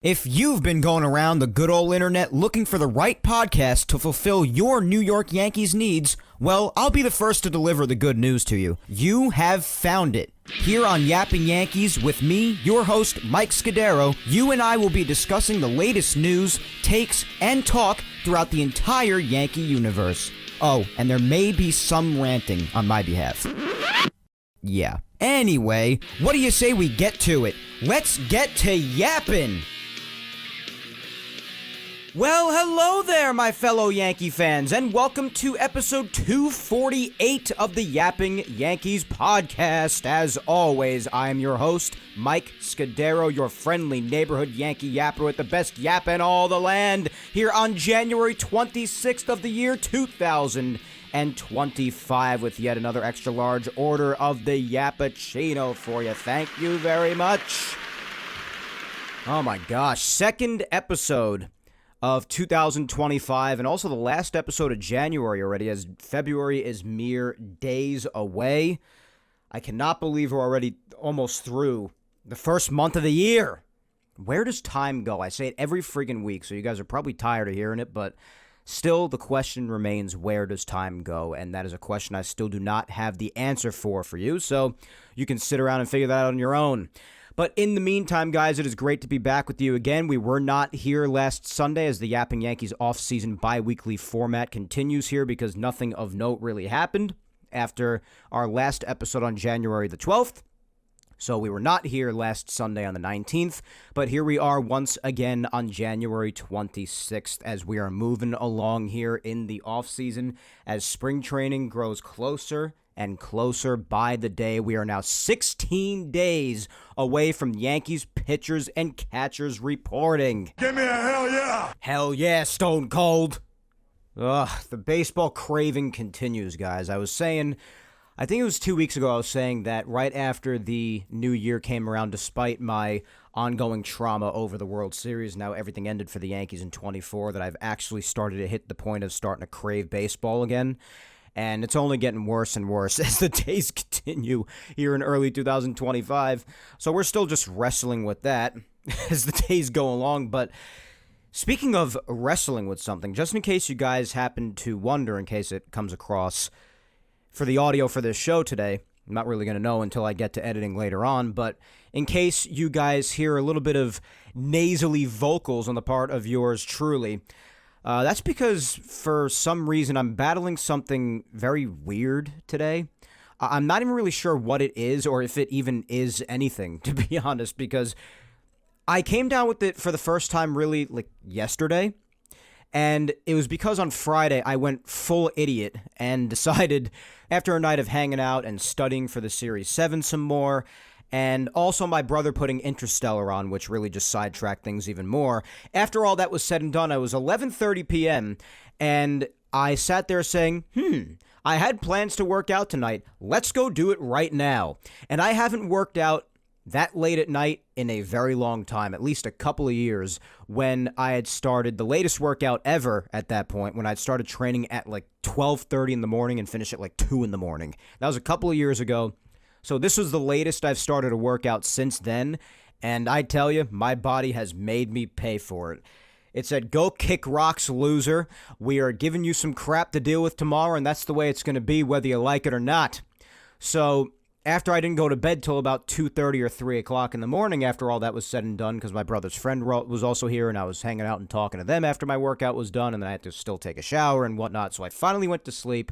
If you've been going around the good old internet looking for the right podcast to fulfill your New York Yankees needs, well, I'll be the first to deliver the good news to you. You have found it. Here on Yapping Yankees with me, your host, Mike Scudero, you and I will be discussing the latest news, takes, and talk throughout the entire Yankee universe. Oh, and there may be some ranting on my behalf. Yeah. Anyway, what do you say we get to it? Let's get to yapping! Well, hello there, my fellow Yankee fans, and welcome to episode 248 of the Yapping Yankees podcast. As always, I am your host, Mike Scudero, your friendly neighborhood Yankee yapper with the best yap in all the land, here on January 26th of the year 2025, with yet another extra large order of the Yappuccino for you. Thank you very much. Oh my gosh, second episode of 2025, and also the last episode of January already, as February is mere days away. I cannot believe we're already almost through the first month of the year. Where does time go? I say it every friggin' week, so you guys are probably tired of hearing it, but still the question remains, where does time go? And that is a question I still do not have the answer for you, so you can sit around and figure that out on your own. But in the meantime, guys, it is great to be back with you again. We were not here last Sunday as the Yapping Yankees off-season bi-weekly format continues here because nothing of note really happened after our last episode on January the 12th. So we were not here last Sunday on the 19th, but here we are once again on January 26th as we are moving along here in the off-season as spring training grows closer and closer by the day. We are now 16 days away from Yankees pitchers and catchers reporting. Give me a hell yeah! Hell yeah, Stone Cold! Ugh, the baseball craving continues, guys. I think it was 2 weeks ago, I was saying that right after the new year came around, despite my ongoing trauma over the World Series, now everything ended for the Yankees in 24, that I've actually started to hit the point of starting to crave baseball again. And it's only getting worse and worse as the days continue here in early 2025. So we're still just wrestling with that as the days go along. But speaking of wrestling with something, just in case you guys happen to wonder, in case it comes across for the audio for this show today, I'm not really going to know until I get to editing later on, but in case you guys hear a little bit of nasally vocals on the part of yours truly, that's because for some reason I'm battling something very weird today. I'm not even really sure what it is or if it even is anything, to be honest, because I came down with it for the first time really like yesterday. And it was because on Friday I went full idiot and decided, after a night of hanging out and studying for the Series 7 some more, and also my brother putting Interstellar on, which really just sidetracked things even more. After all that was said and done, it was 11:30 p.m., and I sat there saying, I had plans to work out tonight. Let's go do it right now. And I haven't worked out that late at night in a very long time, at least a couple of years, when I had started the latest workout ever at that point, when I'd started training at like 12:30 in the morning and finish at like 2 in the morning. That was a couple of years ago. So this was the latest I've started a workout since then, and I tell you, my body has made me pay for it. It said, go kick rocks, loser. We are giving you some crap to deal with tomorrow, and that's the way it's going to be, whether you like it or not. So after I didn't go to bed till about 2:30 or 3 o'clock in the morning, after all that was said and done, because my brother's friend was also here, and I was hanging out and talking to them after my workout was done, and then I had to still take a shower and whatnot, so I finally went to sleep.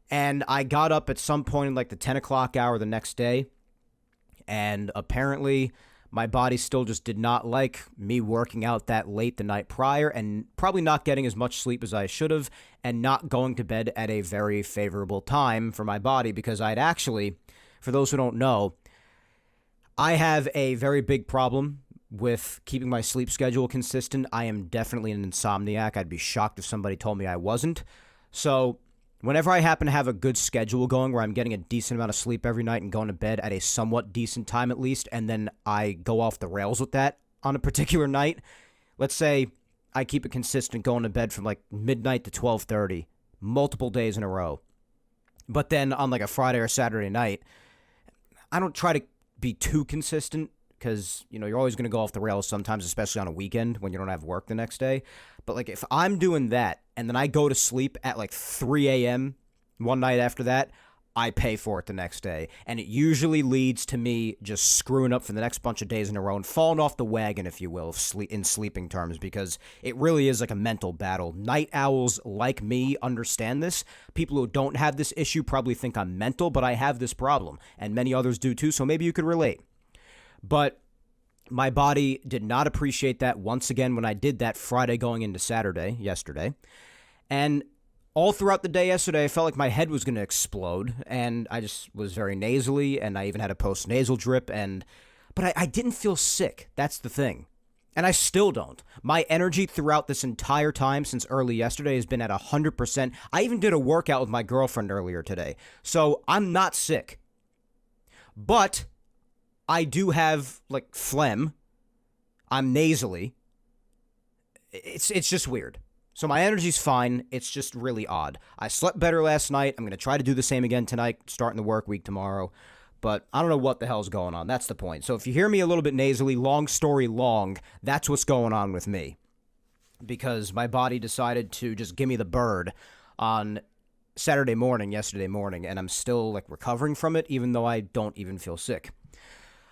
And I got up at some point in like the 10 o'clock hour the next day, and apparently my body still just did not like me working out that late the night prior and probably not getting as much sleep as I should have and not going to bed at a very favorable time for my body because I'd actually, for those who don't know, I have a very big problem with keeping my sleep schedule consistent. I am definitely an insomniac. I'd be shocked if somebody told me I wasn't. So whenever I happen to have a good schedule going where I'm getting a decent amount of sleep every night and going to bed at a somewhat decent time at least, and then I go off the rails with that on a particular night, let's say I keep it consistent going to bed from like midnight to 12:30, multiple days in a row. But then on like a Friday or Saturday night, I don't try to be too consistent because, you're always going to go off the rails sometimes, especially on a weekend when you don't have work the next day. But, like, if I'm doing that and then I go to sleep at, like, 3 a.m. one night after that, I pay for it the next day. And it usually leads to me just screwing up for the next bunch of days in a row and falling off the wagon, if you will, in sleeping terms, because it really is like a mental battle. Night owls like me understand this. People who don't have this issue probably think I'm mental, but I have this problem, and many others do too, so maybe you could relate. But my body did not appreciate that once again when I did that Friday going into Saturday, yesterday. And all throughout the day yesterday, I felt like my head was going to explode, and I just was very nasally, and I even had a post-nasal drip, but I didn't feel sick. That's the thing. And I still don't. My energy throughout this entire time since early yesterday has been at 100%. I even did a workout with my girlfriend earlier today. So I'm not sick. But I do have, like, phlegm. I'm nasally. It's just weird. So my energy's fine. It's just really odd. I slept better last night. I'm going to try to do the same again tonight, starting the work week tomorrow. But I don't know what the hell's going on. That's the point. So if you hear me a little bit nasally, long story long, that's what's going on with me. Because my body decided to just give me the bird on yesterday morning, and I'm still, like, recovering from it, even though I don't even feel sick.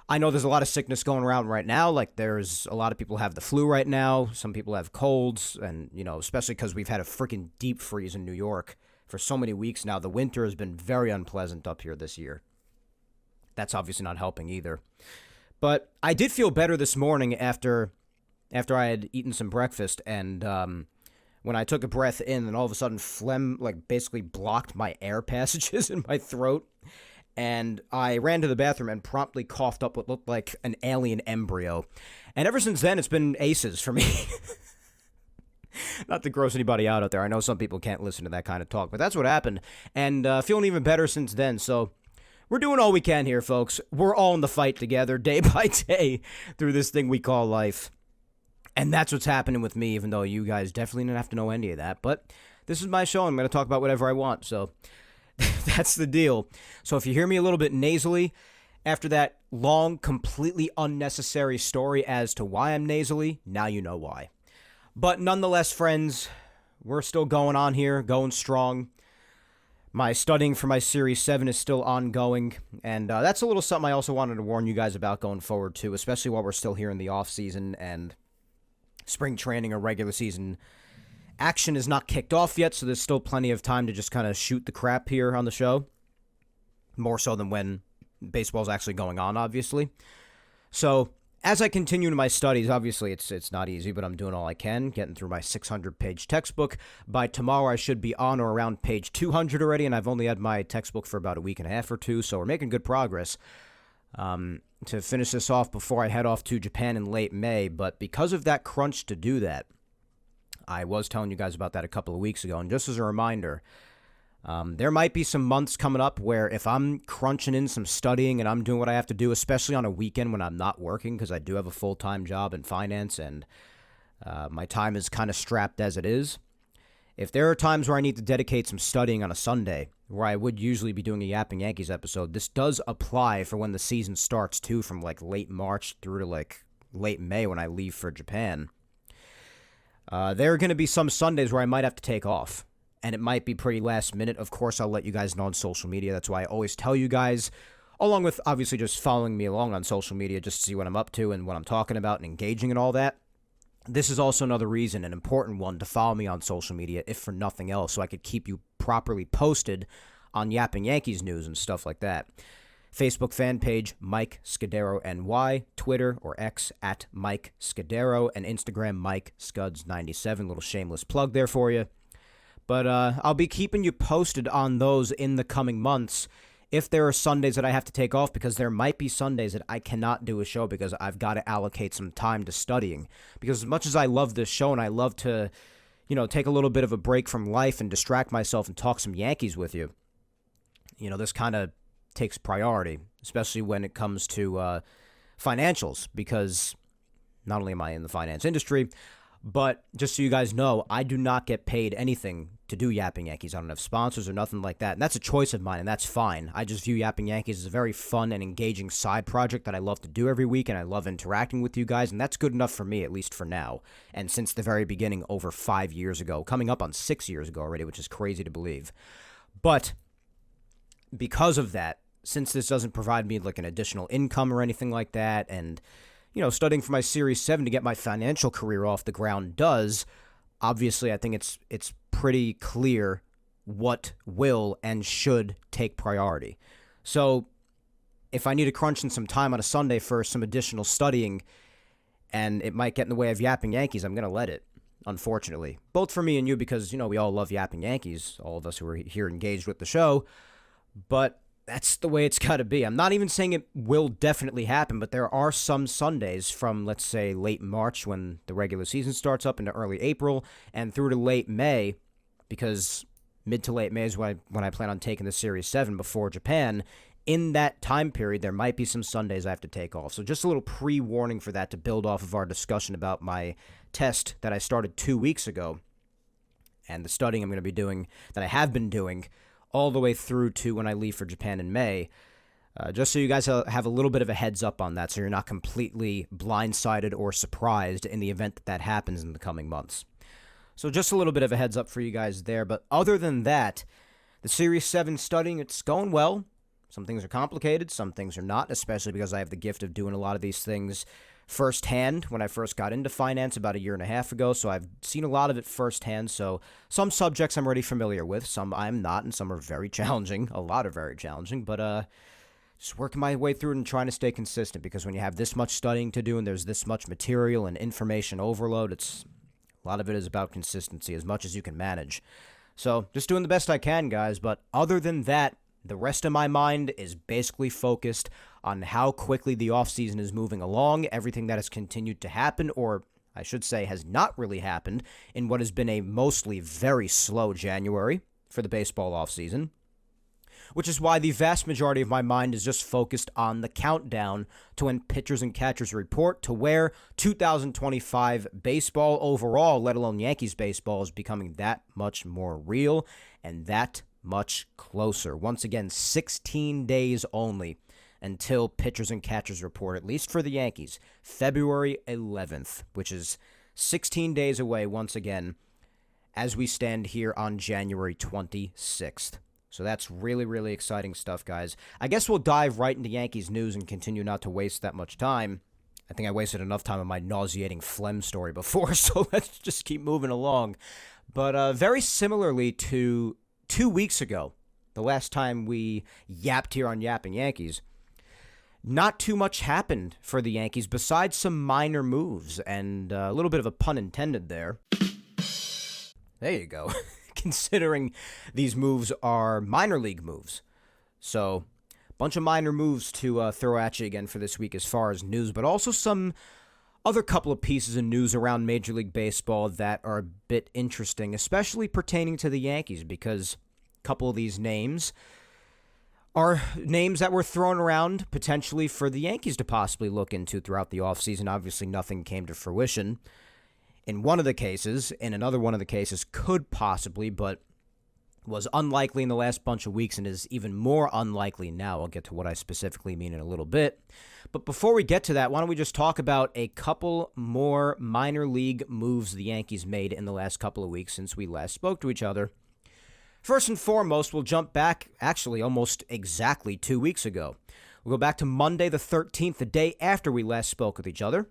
I know there's a lot of sickness going around right now. Like, there's a lot of people have the flu right now. Some people have colds, and, especially because we've had a freaking deep freeze in New York for so many weeks now. The winter has been very unpleasant up here this year. That's obviously not helping either. But I did feel better this morning after I had eaten some breakfast, and when I took a breath in, and all of a sudden phlegm, like, basically blocked my air passages in my throat. And I ran to the bathroom and promptly coughed up what looked like an alien embryo. And ever since then, it's been aces for me. Not to gross anybody out there. I know some people can't listen to that kind of talk, but that's what happened. And feeling even better since then. So we're doing all we can here, folks. We're all in the fight together, day by day, through this thing we call life. And that's what's happening with me, even though you guys definitely didn't have to know any of that. But this is my show. I'm going to talk about whatever I want, so that's the deal. So if you hear me a little bit nasally after that long, completely unnecessary story as to why I'm nasally, now you know why. But nonetheless, friends, we're still going on here, going strong. My studying for my Series 7 is still ongoing, and that's a little something I also wanted to warn you guys about going forward, too, especially while we're still here in the off-season and spring training or regular season action is not kicked off yet, so there's still plenty of time to just kind of shoot the crap here on the show. More so than when baseball's actually going on, obviously. So, as I continue in my studies, obviously it's not easy, but I'm doing all I can, getting through my 600-page textbook. By tomorrow, I should be on or around page 200 already, and I've only had my textbook for about a week and a half or two, so we're making good progress. To finish this off before I head off to Japan in late May, but because of that crunch to do that, I was telling you guys about that a couple of weeks ago, and just as a reminder, there might be some months coming up where if I'm crunching in some studying and I'm doing what I have to do, especially on a weekend when I'm not working, because I do have a full-time job in finance and my time is kind of strapped as it is. If there are times where I need to dedicate some studying on a Sunday, where I would usually be doing a Yapping Yankees episode, this does apply for when the season starts, too, from like late March through to like late May when I leave for Japan. There are going to be some Sundays where I might have to take off, and it might be pretty last minute. Of course, I'll let you guys know on social media. That's why I always tell you guys, along with obviously just following me along on social media just to see what I'm up to and what I'm talking about and engaging and all that. This is also another reason, an important one, to follow me on social media, if for nothing else, so I could keep you properly posted on Yapping Yankees news and stuff like that. Facebook fan page, Mike Scudero NY, Twitter or X at Mike Scudero, and Instagram, Mike Scuds97. Little shameless plug there for you. But I'll be keeping you posted on those in the coming months if there are Sundays that I have to take off, because there might be Sundays that I cannot do a show because I've got to allocate some time to studying. Because as much as I love this show and I love to, take a little bit of a break from life and distract myself and talk some Yankees with you, this kind of takes priority, especially when it comes to financials, because not only am I in the finance industry, But just so you guys know, I do not get paid anything to do Yapping Yankees. I don't have sponsors or nothing like that. And that's a choice of mine, and that's fine. I just view Yapping Yankees as a very fun and engaging side project that I love to do every week, and I love interacting with you guys, and that's good enough for me, at least for now. And since the very beginning, over 5 years ago, coming up on 6 years ago already, which is crazy to believe. But because of that, since this doesn't provide me like an additional income or anything like that, and studying for my Series 7 to get my financial career off the ground does, obviously I think it's pretty clear what will and should take priority. So if I need to crunch in some time on a Sunday for some additional studying and it might get in the way of Yapping Yankees, I'm going to let it, unfortunately. Both for me and you because, we all love Yapping Yankees, all of us who are here engaged with the show, but that's the way it's got to be. I'm not even saying it will definitely happen, but there are some Sundays from, let's say, late March when the regular season starts up into early April and through to late May, because mid to late May is when I plan on taking the Series 7 before Japan. In that time period, there might be some Sundays I have to take off. So just a little pre-warning for that to build off of our discussion about my test that I started 2 weeks ago and the studying I'm going to be doing, that I have been doing, all the way through to when I leave for Japan in May, just so you guys have a little bit of a heads up on that so you're not completely blindsided or surprised in the event that happens in the coming months. So just a little bit of a heads up for you guys there. But other than that, the Series 7 studying, it's going well. Some things are complicated, some things are not, especially because I have the gift of doing a lot of these things firsthand when I first got into finance about 1.5 years ago, so I've seen a lot of it firsthand. So some subjects I'm already familiar with, some I'm not, and some are very challenging. A lot are very challenging, but just working my way through it and trying to stay consistent, because when you have this much studying to do and there's this much material and information overload, a lot of it is about consistency as much as you can manage. So just doing the best I can, guys, but other than that, the rest of my mind is basically focused on how quickly the offseason is moving along, everything that has continued to happen, or I should say has not really happened, in what has been a mostly very slow January for the baseball offseason, which is why the vast majority of my mind is just focused on the countdown to when pitchers and catchers report, to where 2025 baseball overall, let alone Yankees baseball, is becoming that much more real and that much closer. Once again, 16 days only until pitchers and catchers report, at least for the Yankees, February 11th, which is 16 days away once again as we stand here on January 26th. So that's really, really exciting stuff, guys. I guess we'll dive right into Yankees news and continue not to waste that much time. I think I wasted enough time on my nauseating phlegm story before, so let's just keep moving along. But very similarly to 2 weeks ago, the last time we yapped here on Yapping Yankees, not too much happened for the Yankees besides some minor moves, and a little bit of a pun intended there. There you go. Considering these moves are minor league moves. So, a bunch of minor moves to throw at you again for this week as far as news, but also some other couple of pieces of news around Major League Baseball that are a bit interesting, especially pertaining to the Yankees, because a couple of these names are names that were thrown around potentially for the Yankees to possibly look into throughout the offseason. Obviously, nothing came to fruition in one of the cases. In another one of the cases could possibly, but was unlikely in the last bunch of weeks and is even more unlikely now. I'll get to what I specifically mean in a little bit. But before we get to that, why don't we just talk about a couple more minor league moves the Yankees made in the last couple of weeks since we last spoke to each other. First and foremost, we'll jump back actually almost exactly 2 weeks ago. We'll go back to Monday the 13th, the day after we last spoke with each other.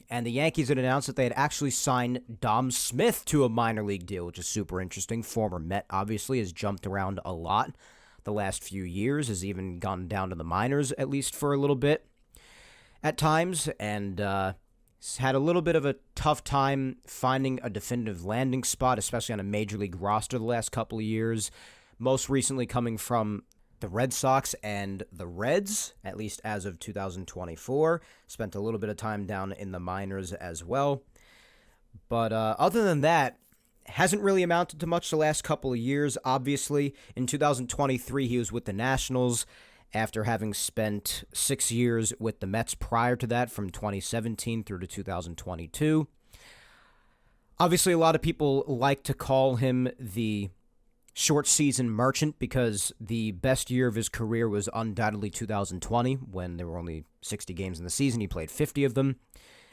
And the Yankees had announced that they had actually signed Dom Smith to a minor league deal, which is super interesting. Former Met, obviously, has jumped around a lot the last few years, has even gone down to the minors, at least for a little bit at times, and had a little bit of a tough time finding a definitive landing spot, especially on a major league roster the last couple of years, most recently coming from the Red Sox and the Reds, at least as of 2024. Spent a little bit of time down in the minors as well. But other than that, hasn't really amounted to much the last couple of years. Obviously, in 2023, he was with the Nationals after having spent 6 years with the Mets prior to that, from 2017 through to 2022. Obviously, a lot of people like to call him the short season merchant because the best year of his career was undoubtedly 2020 when there were only 60 games in the season. He played 50 of them.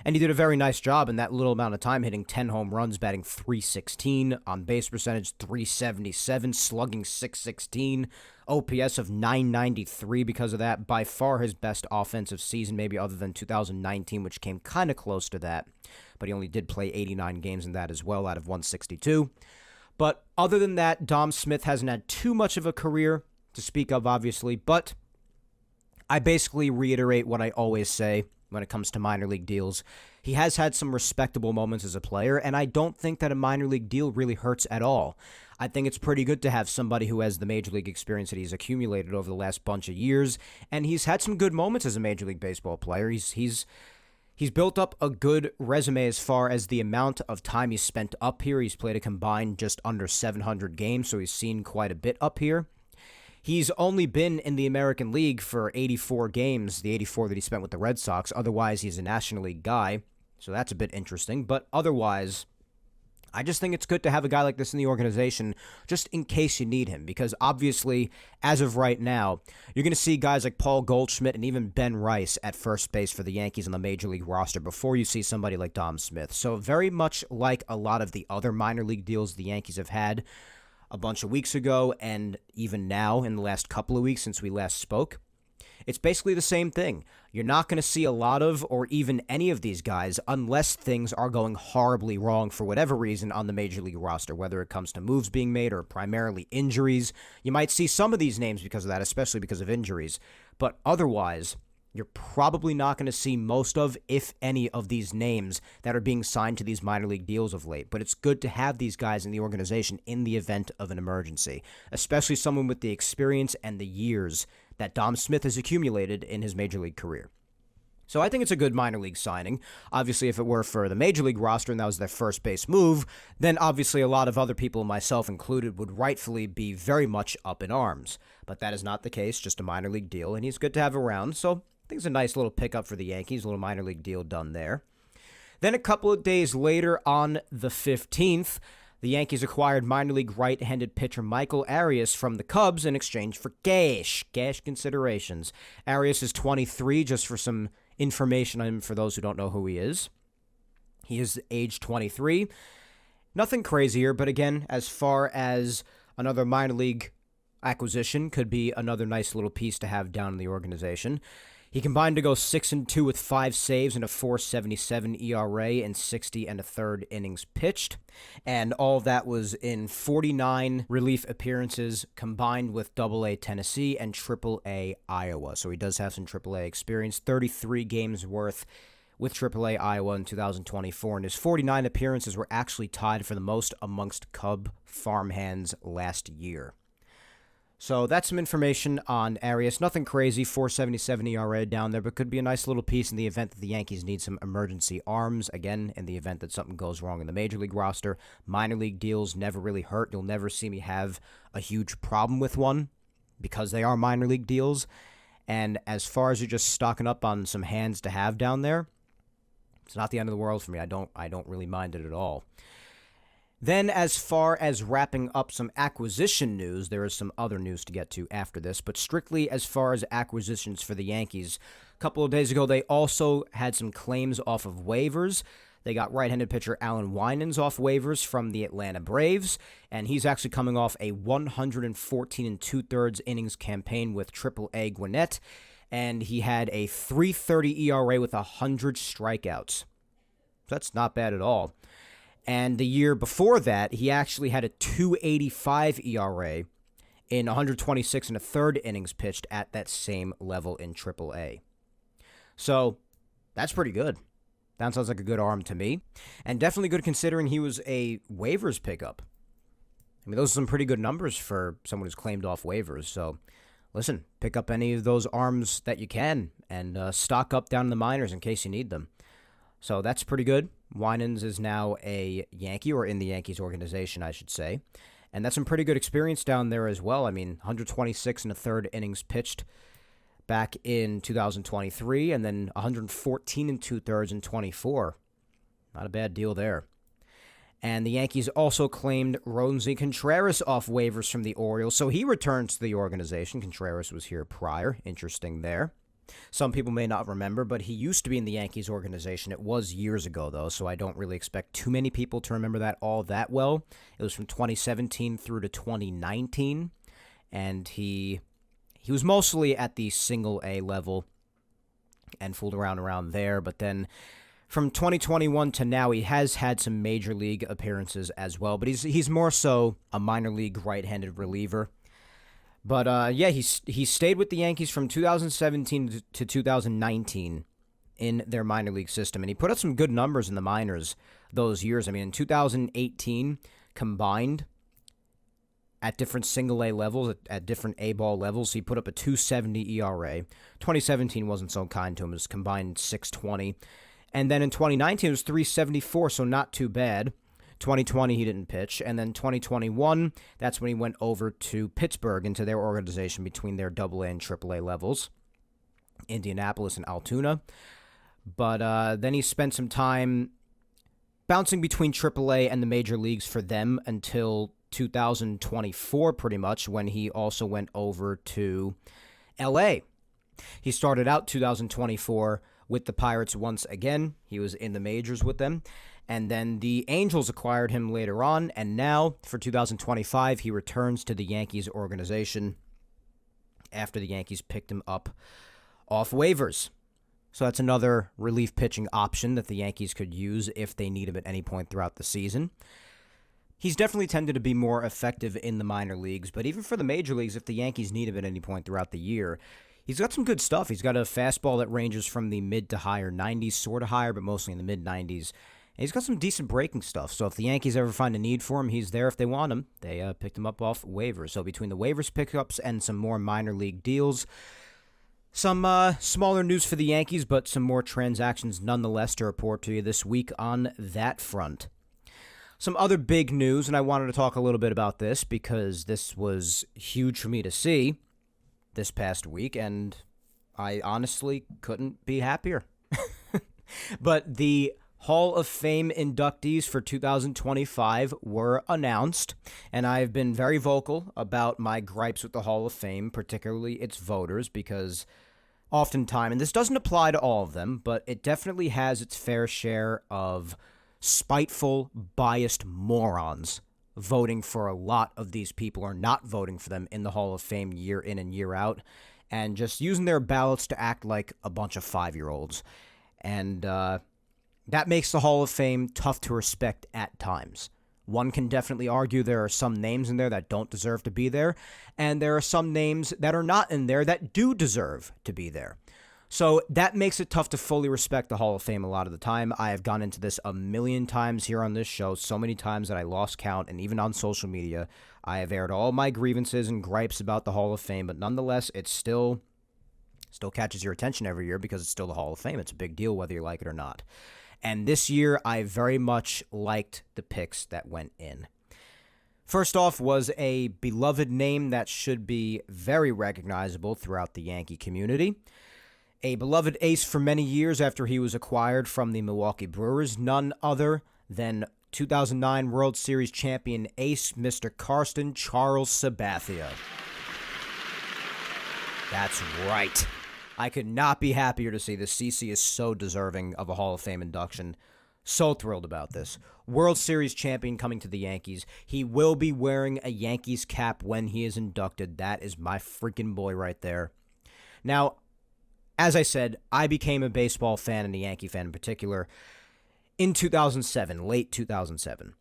And he did a very nice job in that little amount of time, hitting 10 home runs, batting .316, on-base percentage .377, slugging .616, OPS of .993 because of that. By far his best offensive season, maybe other than 2019, which came kind of close to that. But he only did play 89 games in that as well, out of 162. But other than that, Dom Smith hasn't had too much of a career to speak of, obviously. But I basically reiterate what I always say when it comes to minor league deals. He has had some respectable moments as a player, and I don't think that a minor league deal really hurts at all. I think it's pretty good to have somebody who has the major league experience that he's accumulated over the last bunch of years, and he's had some good moments as a Major League Baseball player. He's built up a good resume as far as the amount of time he's spent up here. He's played a combined just under 700 games, so he's seen quite a bit up here. He's only been in the American League for 84 games, the 84 that he spent with the Red Sox. Otherwise, he's a National League guy, so that's a bit interesting. But otherwise, I just think it's good to have a guy like this in the organization just in case you need him, because obviously, as of right now, you're going to see guys like Paul Goldschmidt and even Ben Rice at first base for the Yankees on the Major League roster before you see somebody like Dom Smith. So very much like a lot of the other minor league deals the Yankees have had a bunch of weeks ago and even now in the last couple of weeks since we last spoke, it's basically the same thing. You're not going to see a lot of or even any of these guys unless things are going horribly wrong for whatever reason on the Major League roster, whether it comes to moves being made or primarily injuries. You might see some of these names because of that, especially because of injuries. But otherwise, you're probably not going to see most of, if any, of these names that are being signed to these minor league deals of late. But it's good to have these guys in the organization in the event of an emergency, especially someone with the experience and the years that Dom Smith has accumulated in his major league career. So I think it's a good minor league signing. Obviously, if it were for the major league roster and that was their first base move, then obviously a lot of other people, myself included, would rightfully be very much up in arms. But that is not the case, just a minor league deal, and he's good to have around, so I think it's a nice little pickup for the Yankees, a little minor league deal done there. Then a couple of days later, on the 15th, the Yankees acquired minor league right-handed pitcher Michael Arias from the Cubs in exchange for cash considerations. Arias is 23, just for some information on him for those who don't know who he is. He is age 23. Nothing crazier, but again, as far as another minor league acquisition, could be another nice little piece to have down in the organization. He combined to go 6-2 with 5 saves and a .477 ERA in 60 1/3 innings pitched. And all of that was in 49 relief appearances combined with AA Tennessee and AAA Iowa. So he does have some AAA experience, 33 games worth with AAA Iowa in 2024. And his 49 appearances were actually tied for the most amongst Cub farmhands last year. So that's some information on Arias. Nothing crazy, .477 ERA down there, but could be a nice little piece in the event that the Yankees need some emergency arms. Again, in the event that something goes wrong in the Major League roster, minor league deals never really hurt. You'll never see me have a huge problem with one because they are minor league deals. And as far as you're just stocking up on some hands to have down there, it's not the end of the world for me. I don't really mind it at all. Then, as far as wrapping up some acquisition news, there is some other news to get to after this, but strictly as far as acquisitions for the Yankees, a couple of days ago, they also had some claims off of waivers. They got right-handed pitcher Alan Winans off waivers from the Atlanta Braves, and he's actually coming off a 114 2/3 innings campaign with AAA Gwinnett, and he had a .330 ERA with 100 strikeouts. That's not bad at all. And the year before that, he actually had a .285 ERA in 126 1/3 innings pitched at that same level in AAA. So that's pretty good. That sounds like a good arm to me. And definitely good considering he was a waivers pickup. I mean, those are some pretty good numbers for someone who's claimed off waivers. So listen, pick up any of those arms that you can and stock up down in the minors in case you need them. So that's pretty good. Winans is now a Yankee, or in the Yankees organization, I should say. And that's some pretty good experience down there as well. I mean, 126 1/3 innings pitched back in 2023, and then 114 2/3 in 24. Not a bad deal there. And the Yankees also claimed Roansy Contreras off waivers from the Orioles, so he returns to the organization. Contreras was here prior. Interesting there. Some people may not remember, but he used to be in the Yankees organization. It was years ago, though, so I don't really expect too many people to remember that all that well. It was from 2017 through to 2019, and he was mostly at the single-A level and fooled around there, but then from 2021 to now, he has had some major league appearances as well, but he's more so a minor league right-handed reliever. But yeah, he stayed with the Yankees from 2017 to 2019 in their minor league system, and he put up some good numbers in the minors those years. I mean, in 2018, combined at different single-A levels, at different A-ball levels, he put up a 2.70 ERA. 2017 wasn't so kind to him. It was combined 6.20. And then in 2019, it was 3.74, so not too bad. 2020, he didn't pitch. And then 2021, that's when he went over to Pittsburgh into their organization between their AA and AAA levels, Indianapolis and Altoona. But then he spent some time bouncing between AAA and the major leagues for them until 2024, pretty much, when he also went over to LA. He started out 2024 with the Pirates once again. He was in the majors with them. And then the Angels acquired him later on. And now, for 2025, he returns to the Yankees organization after the Yankees picked him up off waivers. So that's another relief pitching option that the Yankees could use if they need him at any point throughout the season. He's definitely tended to be more effective in the minor leagues, but even for the major leagues, if the Yankees need him at any point throughout the year, he's got some good stuff. He's got a fastball that ranges from the mid to higher 90s, sort of higher, but mostly in the mid 90s. And he's got some decent breaking stuff. So if the Yankees ever find a need for him, he's there if they want him. They picked him up off waivers. So between the waivers pickups and some more minor league deals, some smaller news for the Yankees, but some more transactions nonetheless to report to you this week on that front. Some other big news, and I wanted to talk a little bit about this because this was huge for me to see this past week, and I honestly couldn't be happier. But the Hall of Fame inductees for 2025 were announced, and I've been very vocal about my gripes with the Hall of Fame, particularly its voters, because oftentimes, and this doesn't apply to all of them, but it definitely has its fair share of spiteful, biased morons voting for a lot of these people or not voting for them in the Hall of Fame year in and year out, and just using their ballots to act like a bunch of 5-year-olds. And that makes the Hall of Fame tough to respect at times. One can definitely argue there are some names in there that don't deserve to be there, and there are some names that are not in there that do deserve to be there. So that makes it tough to fully respect the Hall of Fame a lot of the time. I have gone into this a million times here on this show, so many times that I lost count, and even on social media, I have aired all my grievances and gripes about the Hall of Fame, but nonetheless, it still catches your attention every year because it's still the Hall of Fame. It's a big deal whether you like it or not. And this year, I very much liked the picks that went in. First off was a beloved name that should be very recognizable throughout the Yankee community. A beloved ace for many years after he was acquired from the Milwaukee Brewers, none other than 2009 World Series champion ace Mr. Karsten Charles Sabathia. That's right. I could not be happier to see this. CC is so deserving of a Hall of Fame induction. So thrilled about this. World Series champion coming to the Yankees. He will be wearing a Yankees cap when he is inducted. That is my freaking boy right there. Now, as I said, I became a baseball fan and a Yankee fan in particular in 2007, late 2007.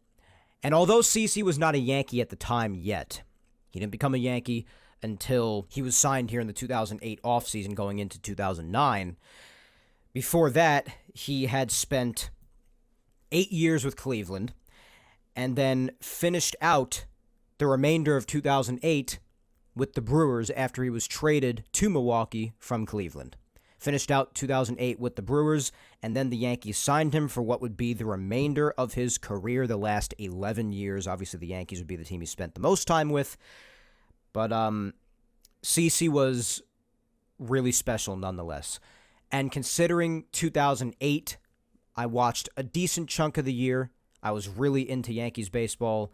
And although CC was not a Yankee at the time yet, he didn't become a Yankee until he was signed here in the 2008 offseason going into 2009. Before that, he had spent 8 years with Cleveland and then finished out the remainder of 2008 with the Brewers after he was traded to Milwaukee from Cleveland. Finished out 2008 with the Brewers, and then the Yankees signed him for what would be the remainder of his career, the last 11 years. Obviously, the Yankees would be the team he spent the most time with. But CC was really special nonetheless. And considering 2008, I watched a decent chunk of the year. I was really into Yankees baseball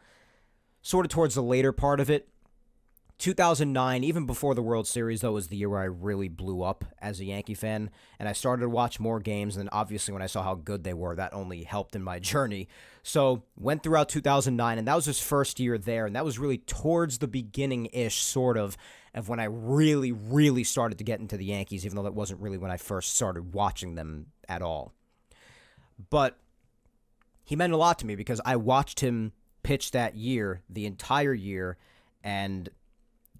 sort of towards the later part of it. 2009, even before the World Series, though, was the year where I really blew up as a Yankee fan, and I started to watch more games, and then obviously when I saw how good they were, that only helped in my journey. So, went throughout 2009, and that was his first year there, and that was really towards the beginning-ish, sort of when I really, really started to get into the Yankees, even though that wasn't really when I first started watching them at all. But he meant a lot to me because I watched him pitch that year, the entire year, and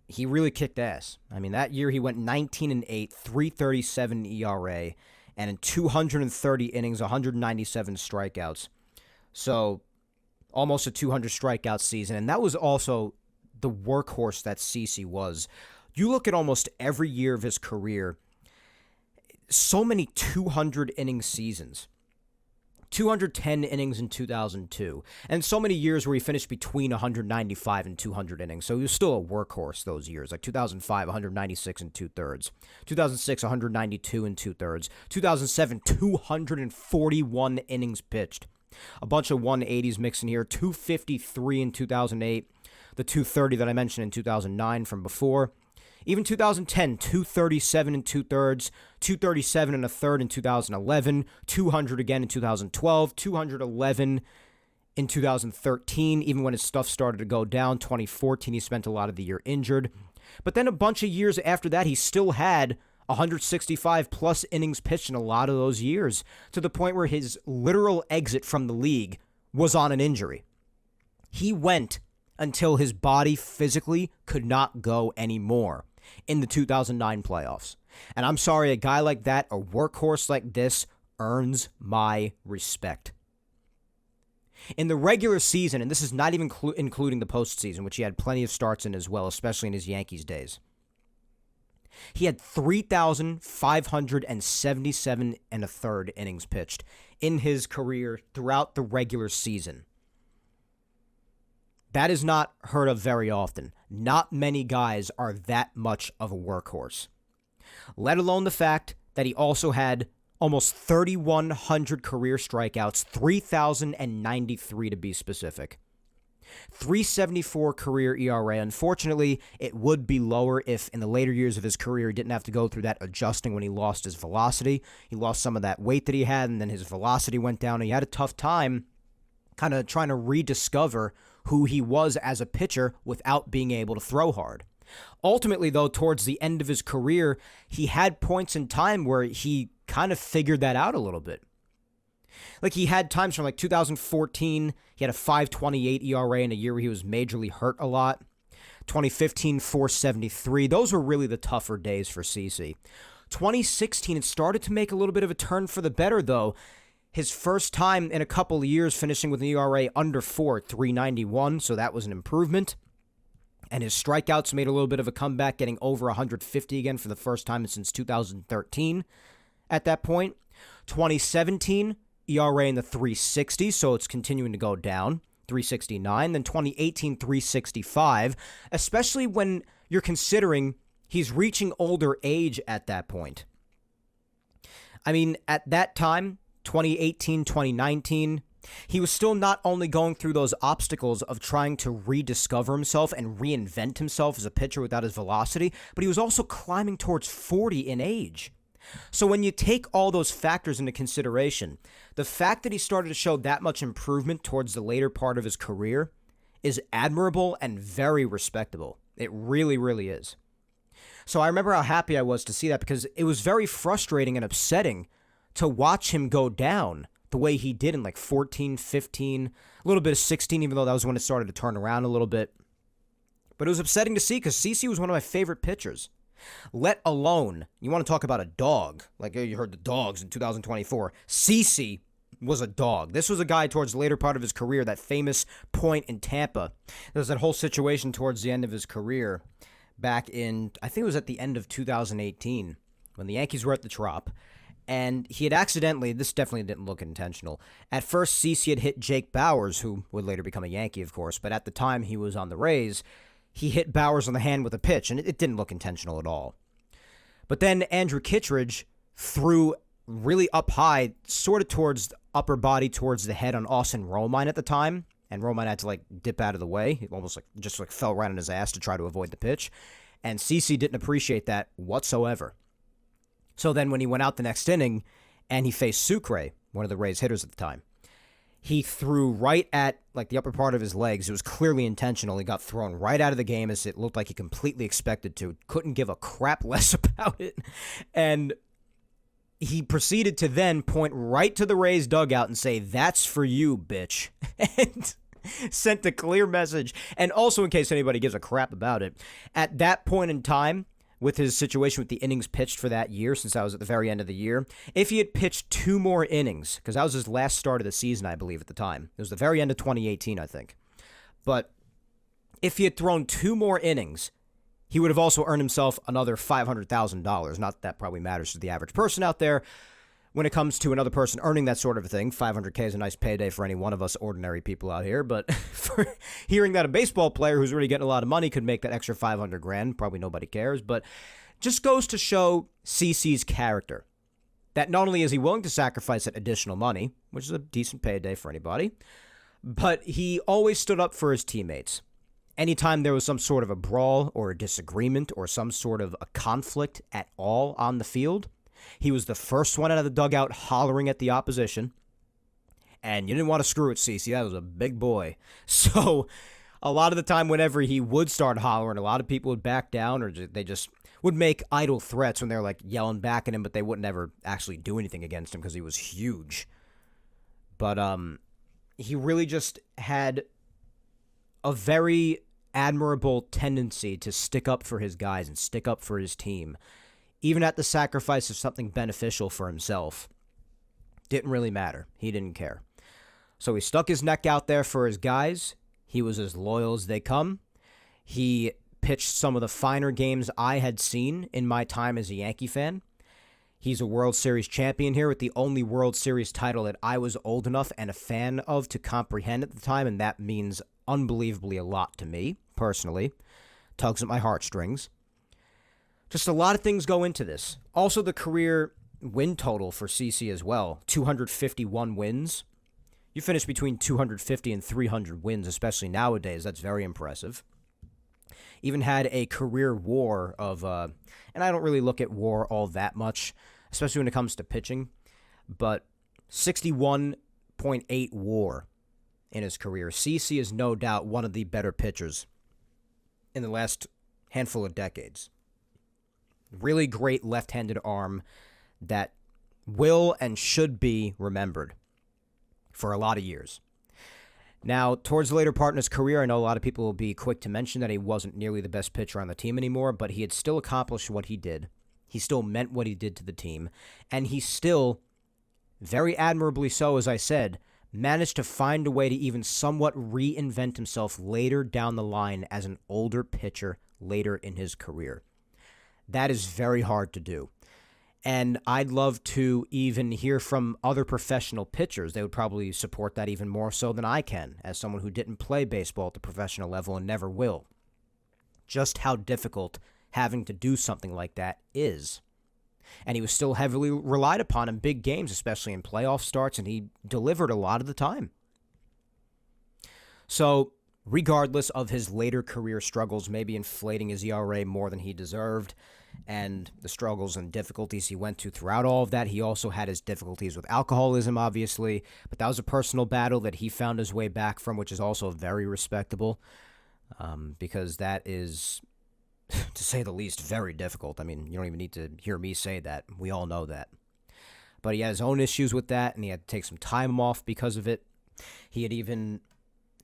he really kicked ass. I mean, that year he went 19-8, 3.37 ERA, and in 230 innings, 197 strikeouts. So, almost a 200 strikeout season, and that was also the workhorse that CC was. You look at almost every year of his career, so many 200 inning seasons. 210 innings in 2002, and so many years where he finished between 195 and 200 innings, so he was still a workhorse those years, like 2005, 196 and two-thirds, 2006, 192 and two-thirds, 2007, 241 innings pitched, a bunch of 180s mixed in here, 253 in 2008, the 230 that I mentioned in 2009 from before. Even 2010, 237 and two-thirds, 237 and a third in 2011, 200 again in 2012, 211 in 2013, even when his stuff started to go down. 2014, he spent a lot of the year injured. But then a bunch of years after that, he still had 165-plus innings pitched in a lot of those years, to the point where his literal exit from the league was on an injury. He went until his body physically could not go anymore in the 2009 playoffs. And I'm sorry, a guy like that, a workhorse like this, earns my respect. In the regular season, and this is not even including the postseason, which he had plenty of starts in as well, especially in his Yankees days, he had 3,577 and a third innings pitched in his career throughout the regular season. That is not heard of very often. Not many guys are that much of a workhorse. Let alone the fact that he also had almost 3,100 career strikeouts, 3,093 to be specific. 3.74 career ERA. Unfortunately, it would be lower if in the later years of his career he didn't have to go through that adjusting when he lost his velocity. He lost some of that weight that he had, and then his velocity went down, and he had a tough time kind of trying to rediscover who he was as a pitcher without being able to throw hard. Ultimately, though, towards the end of his career, he had points in time where he kind of figured that out a little bit. Like, he had times from, 2014, he had a 5.28 ERA in a year where he was majorly hurt a lot. 2015, 4.73. Those were really the tougher days for CC. 2016, it started to make a little bit of a turn for the better, though. His first time in a couple of years finishing with an ERA under 4 at 3.91, so that was an improvement. And his strikeouts made a little bit of a comeback, getting over 150 again for the first time since 2013 at that point. 2017, ERA in the 360, so it's continuing to go down, 369. Then 2018, 365, especially when you're considering he's reaching older age at that point. I mean, at that time, 2018, 2019, he was still not only going through those obstacles of trying to rediscover himself and reinvent himself as a pitcher without his velocity, but he was also climbing towards 40 in age. So when you take all those factors into consideration, the fact that he started to show that much improvement towards the later part of his career is admirable and very respectable. It really, really is. So I remember how happy I was to see that, because it was very frustrating and upsetting to watch him go down the way he did in 14, 15, a little bit of 16, even though that was when it started to turn around a little bit. But it was upsetting to see, because CC was one of my favorite pitchers. Let alone, you want to talk about a dog, like you heard the dogs in 2024. CC was a dog. This was a guy towards the later part of his career, that famous point in Tampa. There was that whole situation towards the end of his career back in, I think it was at the end of 2018, when the Yankees were at the Trop. And he had accidentally, this definitely didn't look intentional. At first, CC had hit Jake Bauers, who would later become a Yankee, of course, but at the time he was on the Rays, he hit Bauers on the hand with a pitch, and it didn't look intentional at all. But then Andrew Kittredge threw really up high, sort of towards the upper body, towards the head on Austin Romine at the time. And Romine had to like dip out of the way. He almost like just like fell right on his ass to try to avoid the pitch. And CC didn't appreciate that whatsoever. So then when he went out the next inning and he faced Sucre, one of the Rays hitters at the time, he threw right at like the upper part of his legs. It was clearly intentional. He got thrown right out of the game as it looked like he completely expected to. Couldn't give a crap less about it. And he proceeded to then point right to the Rays dugout and say, "That's for you, bitch." And sent a clear message. And also, in case anybody gives a crap about it, at that point in time, with his situation with the innings pitched for that year, since I was at the very end of the year, if he had pitched 2 more innings, because that was his last start of the season, I believe, at the time. It was the very end of 2018, I think. But if he had thrown 2 more innings, he would have also earned himself another $500,000. Not that that probably matters to the average person out there. When it comes to another person earning that sort of a thing, $500K is a nice payday for any one of us ordinary people out here. But for hearing that a baseball player who's really getting a lot of money could make that extra $500,000, probably nobody cares. But just goes to show CC's character. That not only is he willing to sacrifice that additional money, which is a decent payday for anybody, but he always stood up for his teammates. Anytime there was some sort of a brawl or a disagreement or some sort of a conflict at all on the field, he was the first one out of the dugout hollering at the opposition. And you didn't want to screw with CC. That was a big boy. So a lot of the time whenever he would start hollering, a lot of people would back down or they just would make idle threats when they're like yelling back at him, but they wouldn't ever actually do anything against him because he was huge. But he really just had a very admirable tendency to stick up for his guys and stick up for his team, even at the sacrifice of something beneficial for himself. Didn't really matter. He didn't care. So he stuck his neck out there for his guys. He was as loyal as they come. He pitched some of the finer games I had seen in my time as a Yankee fan. He's a World Series champion here with the only World Series title that I was old enough and a fan of to comprehend at the time, and that means unbelievably a lot to me, personally. Tugs at my heartstrings. Just a lot of things go into this. Also, the career win total for CC as well. 251 wins. You finish between 250 and 300 wins, especially nowadays. That's very impressive. Even had a career WAR of, and I don't really look at WAR all that much, especially when it comes to pitching, but 61.8 WAR in his career. CC is no doubt one of the better pitchers in the last handful of decades. Really great left-handed arm that will and should be remembered for a lot of years. Now, towards the later part in his career, I know a lot of people will be quick to mention that he wasn't nearly the best pitcher on the team anymore, but he had still accomplished what he did. He still meant what he did to the team, and he still, very admirably so, as I said, managed to find a way to even somewhat reinvent himself later down the line as an older pitcher later in his career. That is very hard to do. And I'd love to even hear from other professional pitchers. They would probably support that even more so than I can, as someone who didn't play baseball at the professional level and never will. Just how difficult having to do something like that is. And he was still heavily relied upon in big games, especially in playoff starts, and he delivered a lot of the time. So, regardless of his later career struggles, maybe inflating his ERA more than he deserved, and the struggles and difficulties he went to throughout all of that, he also had his difficulties with alcoholism, obviously, but that was a personal battle that he found his way back from, which is also very respectable, because that is, to say the least, very difficult. I mean, you don't even need to hear me say that. We all know that. But he had his own issues with that, and he had to take some time off because of it. He had even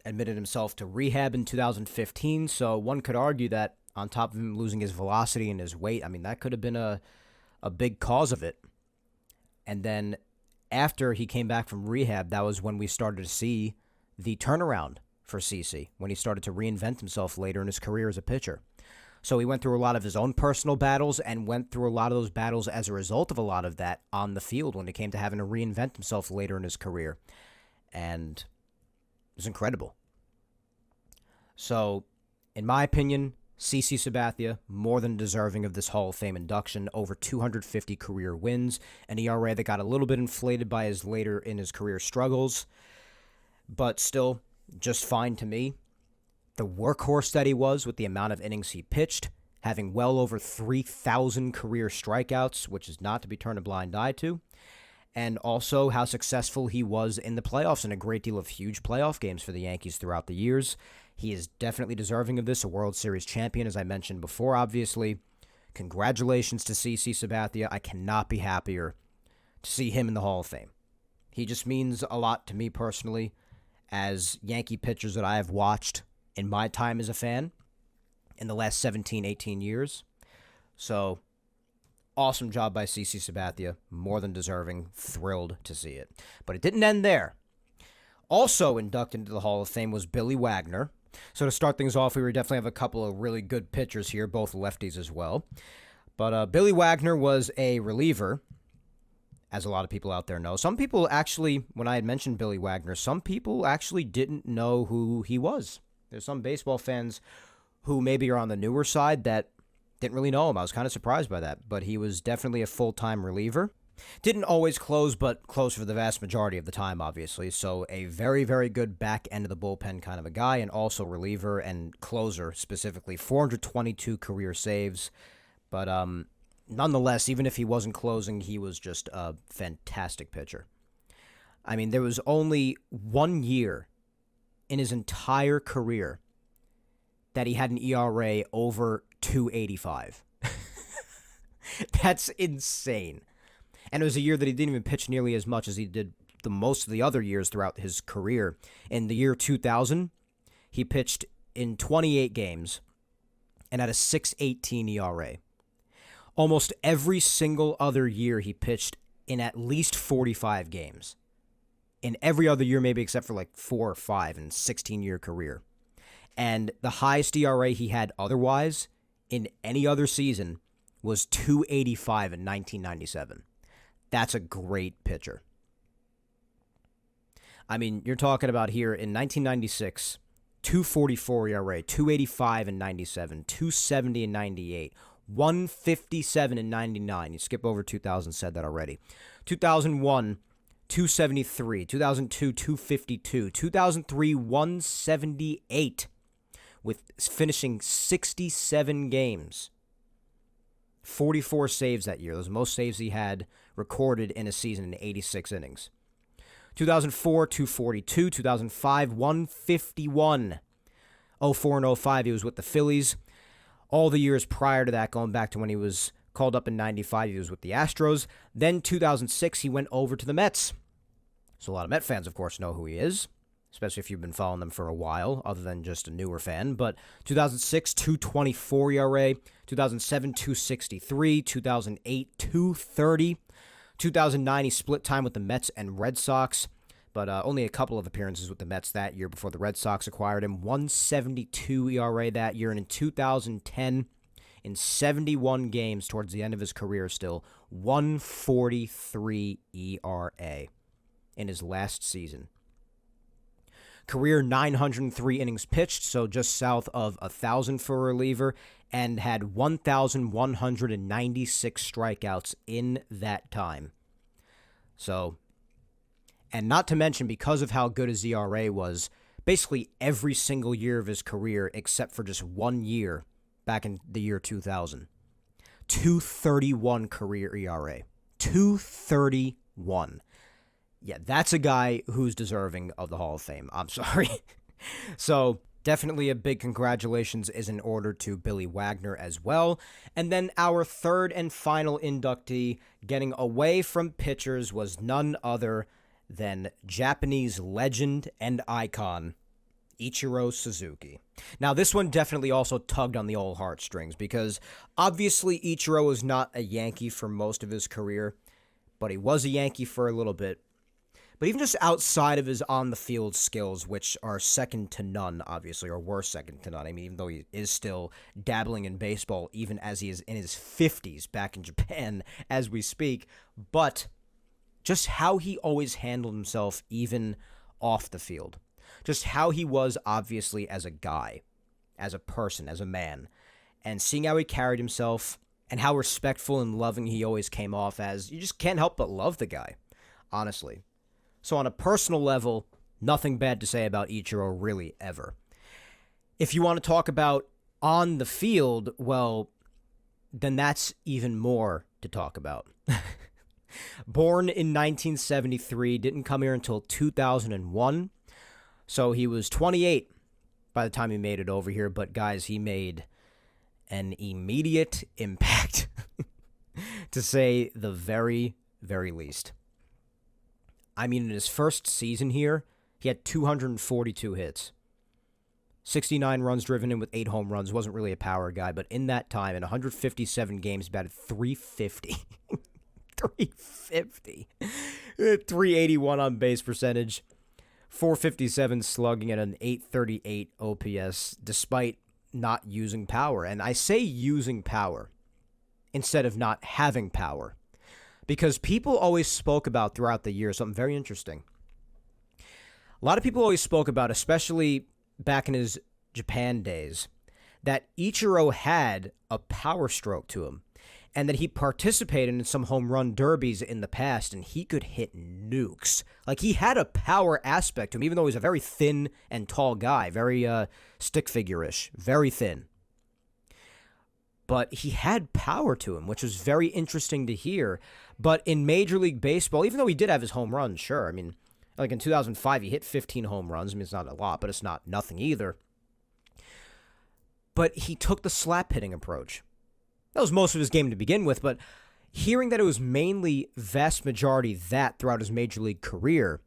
admitted himself to rehab in 2015, so one could argue that on top of him losing his velocity and his weight, I mean, that could have been a big cause of it. And then after he came back from rehab, that was when we started to see the turnaround for CC, when he started to reinvent himself later in his career as a pitcher. So he went through a lot of his own personal battles and went through a lot of those battles as a result of a lot of that on the field when it came to having to reinvent himself later in his career. And it was incredible. So, in my opinion, CC Sabathia, more than deserving of this Hall of Fame induction, over 250 career wins, an ERA that got a little bit inflated by his later in his career struggles, but still just fine to me. The workhorse that he was with the amount of innings he pitched, having well over 3,000 career strikeouts, which is not to be turned a blind eye to, and also how successful he was in the playoffs and a great deal of huge playoff games for the Yankees throughout the years. He is definitely deserving of this, a World Series champion, as I mentioned before, obviously. Congratulations to CC Sabathia. I cannot be happier to see him in the Hall of Fame. He just means a lot to me personally as Yankee pitchers that I have watched in my time as a fan in the last 17, 18 years. So, awesome job by CC Sabathia. More than deserving. Thrilled to see it. But it didn't end there. Also inducted into the Hall of Fame was Billy Wagner. So to start things off, we definitely have a couple of really good pitchers here, both lefties as well. But Billy Wagner was a reliever, as a lot of people out there know. Some people actually, when I had mentioned Billy Wagner, some people actually didn't know who he was. There's some baseball fans who maybe are on the newer side that didn't really know him. I was kind of surprised by that. But he was definitely a full-time reliever. Didn't always close, but close for the vast majority of the time, obviously. So a very, very good back end of the bullpen kind of a guy, and also reliever and closer specifically. 422 career saves. But nonetheless, even if he wasn't closing, he was just a fantastic pitcher. I mean, there was only 1 year in his entire career that he had an ERA over 285. That's insane. And it was a year that he didn't even pitch nearly as much as he did the most of the other years throughout his career. In the year 2000, he pitched in 28 games and had a 6.18 ERA. Almost every single other year he pitched in at least 45 games. In every other year, maybe except for like 4 or 5 in a 16-year career. And the highest ERA he had otherwise in any other season was 2.85 in 1997. That's a great pitcher. I mean, you're talking about here in 1996, 2.44 ERA, 2.85 in 97, 2.70 in 98, 1.57 in 99. You skip over 2000, said that already. 2001, 2.73, 2002, 2.52, 2003, 1.78, with finishing 67 games. 44 saves that year. Those are the most saves he had recorded in a season in 86 innings. 2004, 242. 2005, 151. 04 and 05, he was with the Phillies. All the years prior to that, going back to when he was called up in 95, he was with the Astros. Then 2006, he went over to the Mets. So a lot of Met fans, of course, know who he is, especially if you've been following them for a while, other than just a newer fan. But 2006, 2.24 ERA. 2007, 2.63. 2008, 2.30. 2009, he split time with the Mets and Red Sox, but only a couple of appearances with the Mets that year before the Red Sox acquired him. 1.72 ERA that year. And in 2010, in 71 games towards the end of his career still, 1.43 ERA in his last season. Career 903 innings pitched, so just south of 1,000 for a reliever, and had 1,196 strikeouts in that time. So, and not to mention, because of how good his ERA was, basically every single year of his career, except for just 1 year back in the year 2000. 2.31 career ERA. 2.31. Yeah, that's a guy who's deserving of the Hall of Fame. I'm sorry. So, definitely a big congratulations is in order to Billy Wagner as well. And then our third and final inductee getting away from pitchers was none other than Japanese legend and icon, Ichiro Suzuki. Now, this one definitely also tugged on the old heartstrings because obviously Ichiro was not a Yankee for most of his career, but he was a Yankee for a little bit. But even just outside of his on-the-field skills, which are second to none, obviously, or were second to none. I mean, even though he is still dabbling in baseball, even as he is in his 50s back in Japan as we speak. But just how he always handled himself, even off the field. Just how he was, obviously, as a guy, as a person, as a man. and seeing how he carried himself and how respectful and loving he always came off as, you just can't help but love the guy, honestly. So on a personal level, nothing bad to say about Ichiro really ever. If you want to talk about on the field, well, then that's even more to talk about. Born in 1973, didn't come here until 2001. So he was 28 by the time he made it over here. But guys, he made an immediate impact, to say the very, very least. I mean, in his first season here, he had 242 hits. 69 runs driven in with 8 home runs. Wasn't really a power guy, but in that time, in 157 games, batted 350. 350. 381 on base percentage. 457 slugging and an 838 OPS, despite not using power. And I say using power instead of not having power, because people always spoke about throughout the year something very interesting. A lot of people always spoke about, especially back in his Japan days, that Ichiro had a power stroke to him and that he participated in some home run derbies in the past and he could hit nukes. Like, he had a power aspect to him, even though he's a very thin and tall guy, very stick figure-ish, very thin. But he had power to him, which was very interesting to hear. But in Major League Baseball, even though he did have his home runs, sure, I mean, like in 2005, he hit 15 home runs. I mean, it's not a lot, but it's not nothing either. But he took the slap hitting approach. That was most of his game to begin with, but hearing that it was mainly vast majority that throughout his major league career,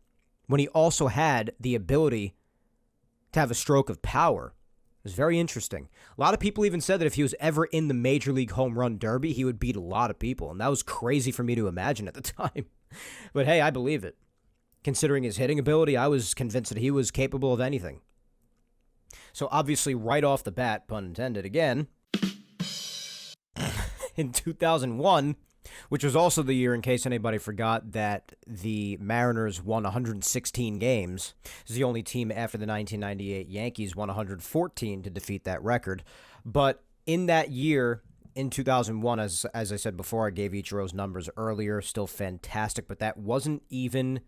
when he also had the ability to have a stroke of power, was very interesting. A lot of people even said that if he was ever in the Major League Home Run Derby, he would beat a lot of people, and that was crazy for me to imagine at the time. But hey, I believe it. Considering his hitting ability, I was convinced that he was capable of anything. So obviously, right off the bat, pun intended again, in 2001, which was also the year, in case anybody forgot, that the Mariners won 116 games. This is the only team after the 1998 Yankees won 114 to defeat that record. But in that year, in 2001, as I said before, I gave Ichiro's numbers earlier, still fantastic, but that wasn't even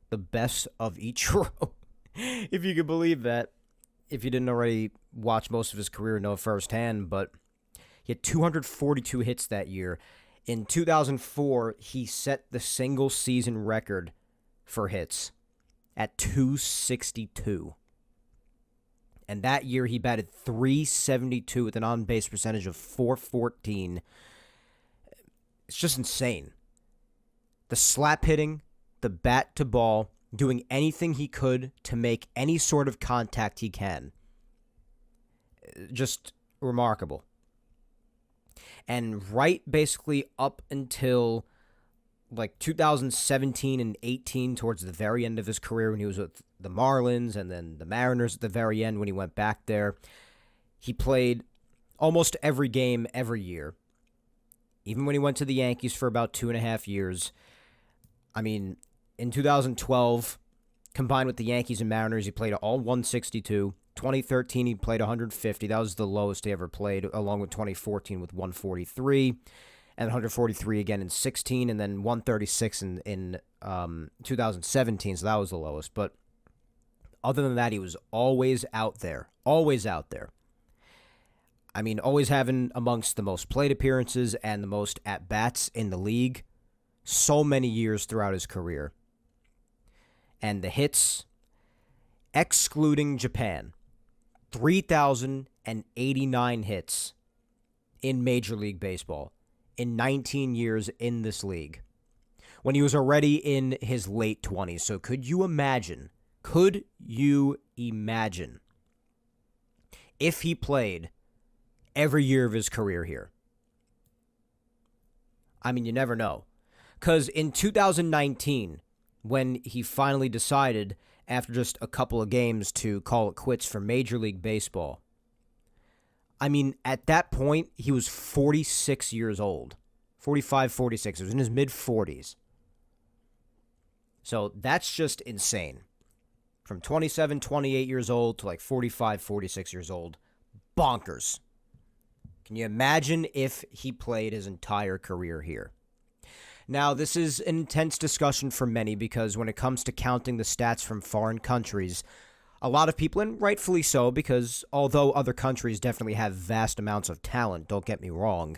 the best of Ichiro, if you could believe that, if you didn't already watch most of his career, know firsthand. But he had 242 hits that year. In 2004, he set the single-season record for hits at 262. And that year, he batted .372 with an on-base percentage of .414. It's just insane. The slap hitting, the bat to ball, doing anything he could to make any sort of contact he can. Just remarkable. And right basically up until like 2017 and 18, towards the very end of his career when he was with the Marlins and then the Mariners at the very end when he went back there, he played almost every game every year. Even when he went to the Yankees for about 2.5 years. I mean, in 2012, combined with the Yankees and Mariners, he played all 162. 2013, he played 150. That was the lowest he ever played, along with 2014 with 143, and 143 again in 16, and then 136 in 2017, so that was the lowest. But other than that, he was always out there. Always out there. I mean, always having amongst the most plate appearances and the most at-bats in the league so many years throughout his career. And the hits, excluding Japan, 3,089 hits in Major League Baseball in 19 years in this league, when he was already in his late 20s. So could you imagine if he played every year of his career here? I mean, you never know. Because in 2019, when he finally decided, after just a couple of games, to call it quits for Major League Baseball, I mean, at that point, he was 46 years old. 45, 46. He was in his mid-40s. So that's just insane. From 27, 28 years old to like 45, 46 years old. Bonkers. Can you imagine if he played his entire career here? Now, this is an intense discussion for many because when it comes to counting the stats from foreign countries, a lot of people, and rightfully so, because although other countries definitely have vast amounts of talent, don't get me wrong,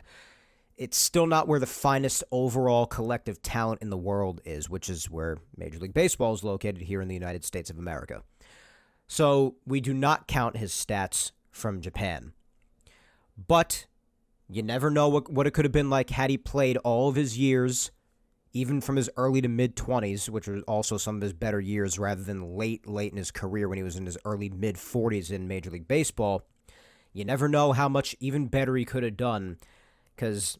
it's still not where the finest overall collective talent in the world is, which is where Major League Baseball is located here in the United States of America. So we do not count his stats from Japan. But you never know what it could have been like had he played all of his years, even from his early to mid-20s, which were also some of his better years rather than late in his career when he was in his early mid-40s in Major League Baseball. You never know how much even better he could have done, because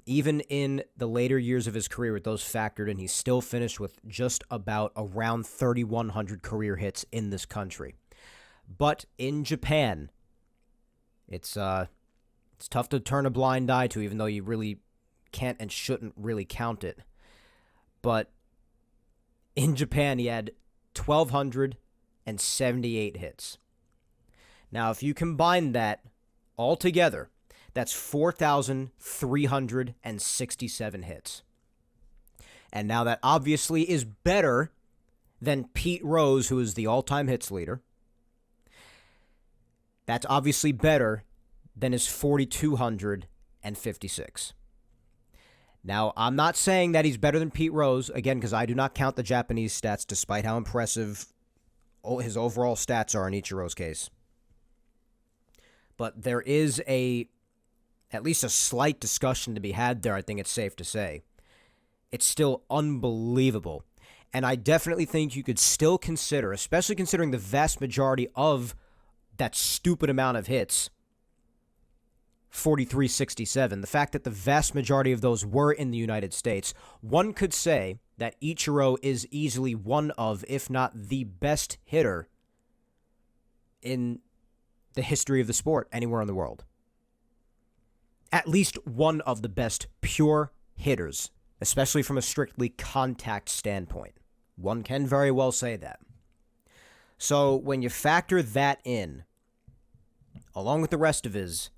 even in the later years of his career with those factored in, he still finished with just about around 3,100 career hits in this country. But in Japan, it's tough to turn a blind eye to, even though you really can't and shouldn't really count it. But in Japan, he had 1,278 hits. Now, if you combine that all together, that's 4,367 hits. And now that obviously is better than Pete Rose, who is the all-time hits leader. That's obviously better than his 4,256. Now, I'm not saying that he's better than Pete Rose, again, because I do not count the Japanese stats, despite how impressive his overall stats are in Ichiro's case. But there is at least a slight discussion to be had there, I think it's safe to say. It's still unbelievable. And I definitely think you could still consider, especially considering the vast majority of that stupid amount of hits, 4,367, the fact that the vast majority of those were in the United States, one could say that Ichiro is easily one of, if not the best hitter in the history of the sport anywhere in the world. At least one of the best pure hitters, especially from a strictly contact standpoint. One can very well say that. So when you factor that in, along with the rest of his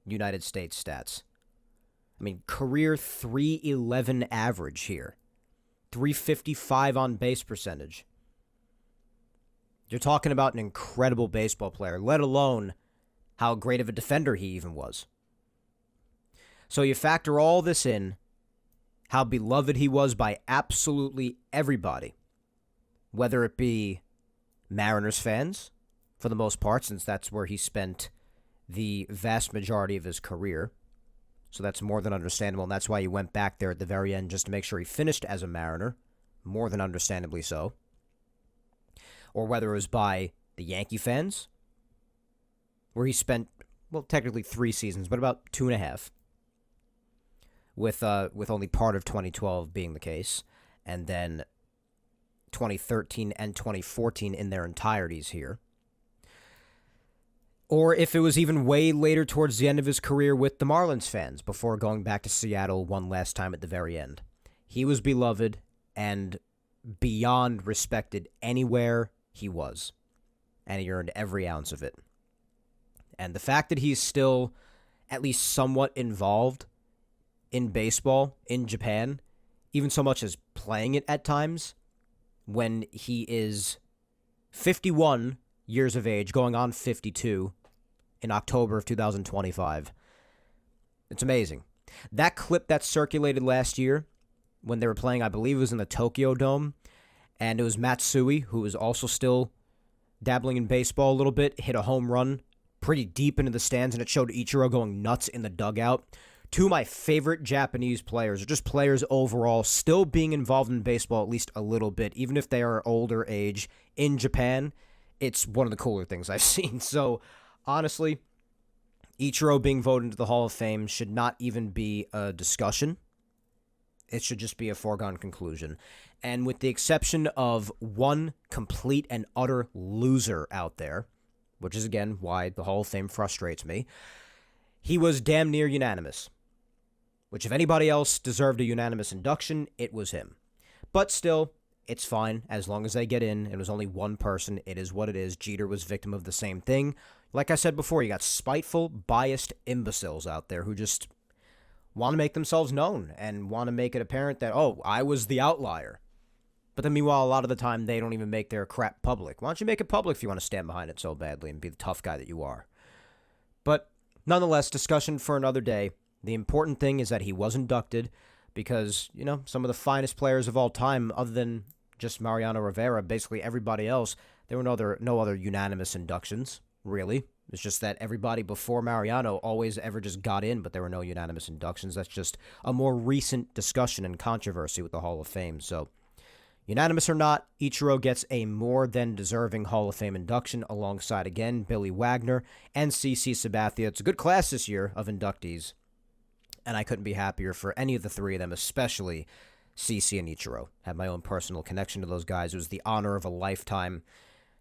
United States stats, I mean, career 311 average here, 355 on base percentage. You're talking about an incredible baseball player, let alone how great of a defender he even was. So you factor all this in, how beloved he was by absolutely everybody, whether it be Mariners fans, for the most part, since that's where he spent the vast majority of his career. So that's more than understandable, and that's why he went back there at the very end just to make sure he finished as a Mariner, more than understandably so. Or whether it was by the Yankee fans, where he spent, well, technically 3 seasons, but about 2.5, with only part of 2012 being the case, and then 2013 and 2014 in their entireties here. Or if it was even way later towards the end of his career with the Marlins fans, before going back to Seattle one last time at the very end. He was beloved and beyond respected anywhere he was, and he earned every ounce of it. And the fact that he's still at least somewhat involved in baseball in Japan, even so much as playing it at times, when he is 51 years of age, going on 52 in October of 2025. It's amazing. That clip that circulated last year when they were playing, I believe it was in the Tokyo Dome, and it was Matsui, who was also still dabbling in baseball a little bit, hit a home run pretty deep into the stands, and it showed Ichiro going nuts in the dugout. Two of my favorite Japanese players, or just players overall, still being involved in baseball at least a little bit, even if they are older age, in Japan. It's one of the cooler things I've seen. So, honestly, Ichiro being voted into the Hall of Fame should not even be a discussion. It should just be a foregone conclusion. And with the exception of one complete and utter loser out there, which is, again, why the Hall of Fame frustrates me, he was damn near unanimous. Which, if anybody else deserved a unanimous induction, it was him. But still, It's fine as long as they get in. It was only one person. It is what it is. Jeter was victim of the same thing. Like I said before, you got spiteful, biased imbeciles out there who just want to make themselves known and want to make it apparent that, oh, I was the outlier. But then meanwhile, a lot of the time, they don't even make their crap public. Why don't you make it public if you want to stand behind it so badly and be the tough guy that you are? But nonetheless, discussion for another day. The important thing is that he was inducted because, some of the finest players of all time, other than just Mariano Rivera, basically everybody else, there were no other unanimous inductions, really. It's just that everybody before Mariano always ever just got in, but there were no unanimous inductions. That's just a more recent discussion and controversy with the Hall of Fame. So, unanimous or not, Ichiro gets a more than deserving Hall of Fame induction alongside, again, Billy Wagner and CC Sabathia. It's a good class this year of inductees, and I couldn't be happier for any of the three of them, especially CC and Ichiro. Had my own personal connection to those guys. It was the honor of a lifetime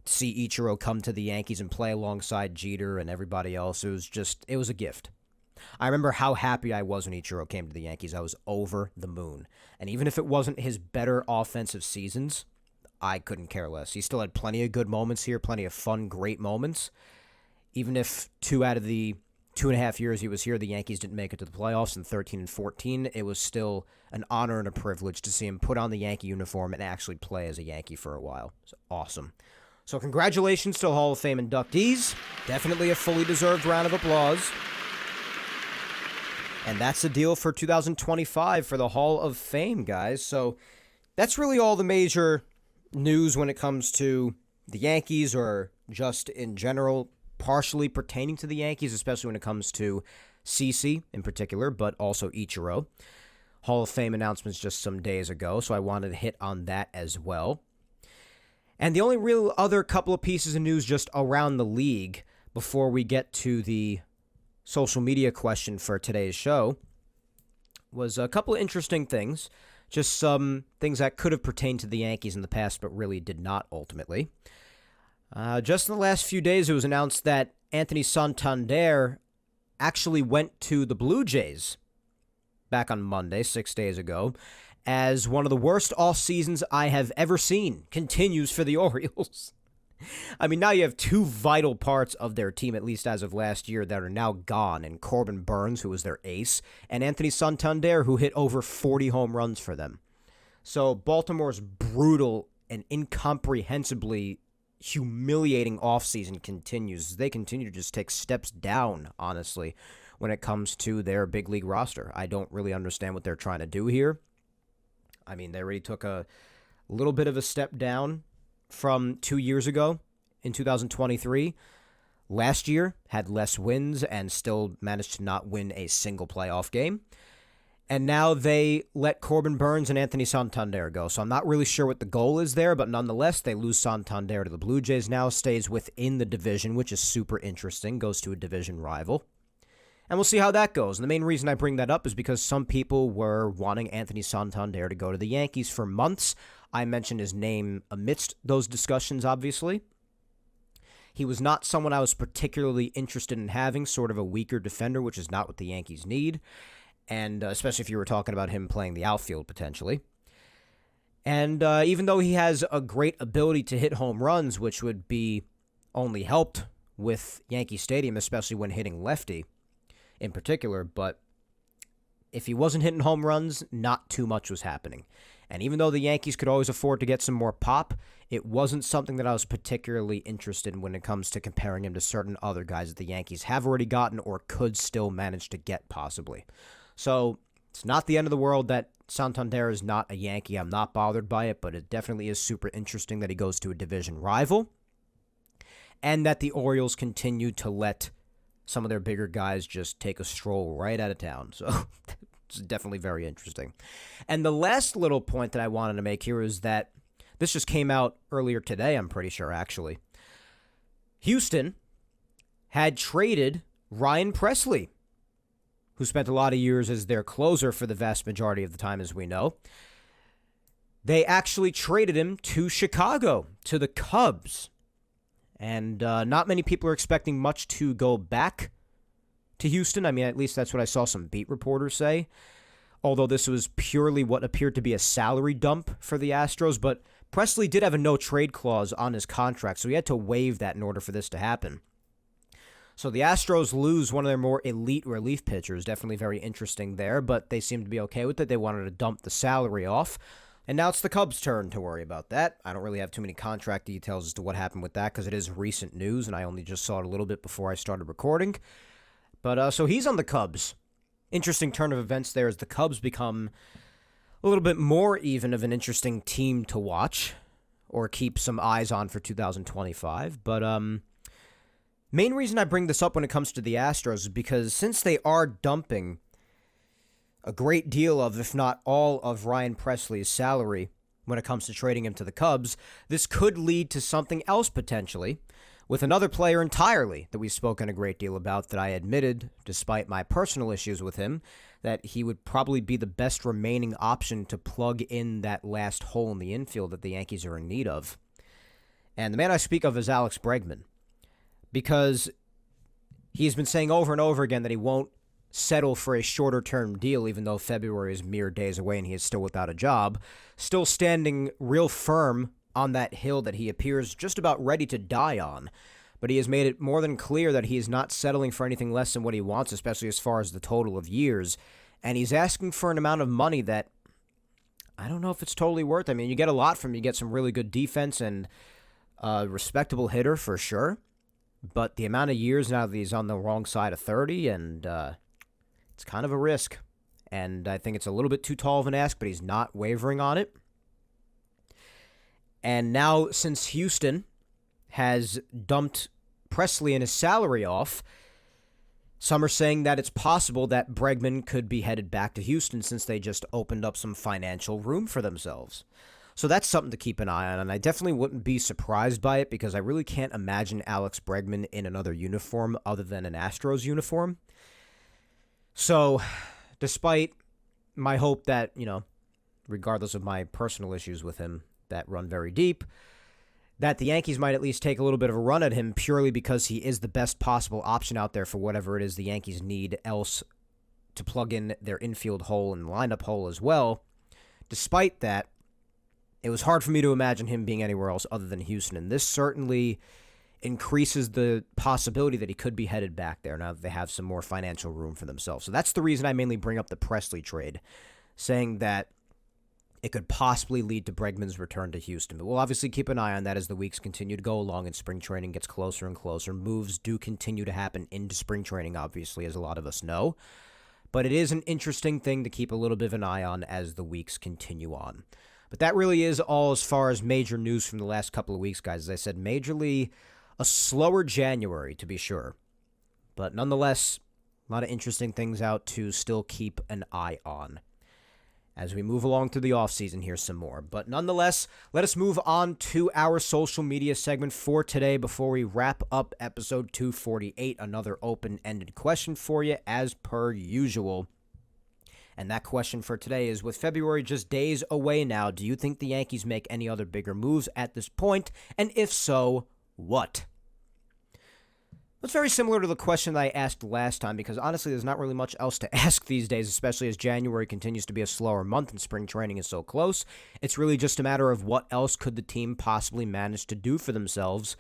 to see Ichiro come to the Yankees and play alongside Jeter and everybody else. It was a gift. I remember how happy I was when Ichiro came to the Yankees. I was over the moon. And even if it wasn't his better offensive seasons, I couldn't care less. He still had plenty of good moments here, plenty of fun, great moments. Even if 2 out of the 2.5 years he was here, the Yankees didn't make it to the playoffs in 13 and 14, it was still an honor and a privilege to see him put on the Yankee uniform and actually play as a Yankee for a while. It's awesome. So congratulations to Hall of Fame inductees. Definitely a fully deserved round of applause. And that's the deal for 2025 for the Hall of Fame, guys. So that's really all the major news when it comes to the Yankees, or just in general, partially pertaining to the Yankees, especially when it comes to CC in particular, but also Ichiro. Hall of Fame announcements just some days ago, so I wanted to hit on that as well. And the only real other couple of pieces of news just around the league before we get to the social media question for today's show was a couple of interesting things. Just some things that could have pertained to the Yankees in the past, but really did not ultimately. Just in the last few days, it was announced that Anthony Santander actually went to the Blue Jays back on Monday, 6 days ago, as one of the worst off seasons I have ever seen continues for the Orioles. I mean, now you have two vital parts of their team, at least as of last year, that are now gone, and Corbin Burnes, who was their ace, and Anthony Santander, who hit over 40 home runs for them. So Baltimore's brutal and incomprehensibly humiliating offseason continues. They continue to just take steps down, honestly, when it comes to their big league roster. I don't really understand what they're trying to do here. I mean, they already took a little bit of a step down from 2 years ago in 2023. Last year had less wins and still managed to not win a single playoff game. And now they let Corbin Burnes and Anthony Santander go. So I'm not really sure what the goal is there, but nonetheless, they lose Santander to the Blue Jays now, stays within the division, which is super interesting, goes to a division rival. And we'll see how that goes. And the main reason I bring that up is because some people were wanting Anthony Santander to go to the Yankees for months. I mentioned his name amidst those discussions, obviously. He was not someone I was particularly interested in having, sort of a weaker defender, which is not what the Yankees need. And especially if you were talking about him playing the outfield, potentially. And even though he has a great ability to hit home runs, which would be only helped with Yankee Stadium, especially when hitting lefty in particular, but if he wasn't hitting home runs, not too much was happening. And even though the Yankees could always afford to get some more pop, it wasn't something that I was particularly interested in when it comes to comparing him to certain other guys that the Yankees have already gotten or could still manage to get possibly. So it's not the end of the world that Santander is not a Yankee. I'm not bothered by it, but it definitely is super interesting that he goes to a division rival and that the Orioles continue to let some of their bigger guys just take a stroll right out of town. So it's definitely very interesting. And the last little point that I wanted to make here is that this just came out earlier today, I'm pretty sure, actually. Houston had traded Ryan Presley, who spent a lot of years as their closer for the vast majority of the time, as we know. They actually traded him to Chicago, to the Cubs. And not many people are expecting much to go back to Houston. I mean, at least that's what I saw some beat reporters say. Although this was purely what appeared to be a salary dump for the Astros. But Presley did have a no-trade clause on his contract, so he had to waive that in order for this to happen. So the Astros lose one of their more elite relief pitchers. Definitely very interesting there, but they seem to be okay with it. They wanted to dump the salary off. And now it's the Cubs' turn to worry about that. I don't really have too many contract details as to what happened with that because it is recent news, and I only just saw it a little bit before I started recording. But so he's on the Cubs. Interesting turn of events there as the Cubs become a little bit more even of an interesting team to watch or keep some eyes on for 2025. But main reason I bring this up when it comes to the Astros is because since they are dumping a great deal of, if not all, of Ryan Presley's salary when it comes to trading him to the Cubs, this could lead to something else potentially with another player entirely that we've spoken a great deal about that I admitted, despite my personal issues with him, that he would probably be the best remaining option to plug in that last hole in the infield that the Yankees are in need of. And the man I speak of is Alex Bregman, because he's been saying over and over again that he won't settle for a shorter-term deal, even though February is mere days away and he is still without a job, still standing real firm on that hill that he appears just about ready to die on. But he has made it more than clear that he is not settling for anything less than what he wants, especially as far as the total of years. And he's asking for an amount of money that I don't know if it's totally worth. I mean, you get a lot from him. You get some really good defense and a respectable hitter for sure. But the amount of years now that he's on the wrong side of 30, and it's kind of a risk. And I think it's a little bit too tall of an ask, but he's not wavering on it. And now, since Houston has dumped Presley and his salary off, some are saying that it's possible that Bregman could be headed back to Houston since they just opened up some financial room for themselves. So that's something to keep an eye on, and I definitely wouldn't be surprised by it because I really can't imagine Alex Bregman in another uniform other than an Astros uniform. So, despite my hope that, regardless of my personal issues with him that run very deep, that the Yankees might at least take a little bit of a run at him purely because he is the best possible option out there for whatever it is the Yankees need else to plug in their infield hole and lineup hole as well. Despite that, it was hard for me to imagine him being anywhere else other than Houston, and this certainly increases the possibility that he could be headed back there now that they have some more financial room for themselves. So that's the reason I mainly bring up the Presley trade, saying that it could possibly lead to Bregman's return to Houston. But we'll obviously keep an eye on that as the weeks continue to go along and spring training gets closer and closer. Moves do continue to happen into spring training, obviously, as a lot of us know. But it is an interesting thing to keep a little bit of an eye on as the weeks continue on. But that really is all as far as major news from the last couple of weeks, guys. As I said, majorly a slower January, to be sure. But nonetheless, a lot of interesting things out to still keep an eye on as we move along through the offseason here some more. But nonetheless, let us move on to our social media segment for today before we wrap up episode 248. Another open-ended question for you as per usual. And that question for today is, with February just days away now, do you think the Yankees make any other bigger moves at this point? And if so, what? It's very similar to the question that I asked last time because honestly there's not really much else to ask these days, especially as January continues to be a slower month and spring training is so close. It's really just a matter of what else could the team possibly manage to do for themselves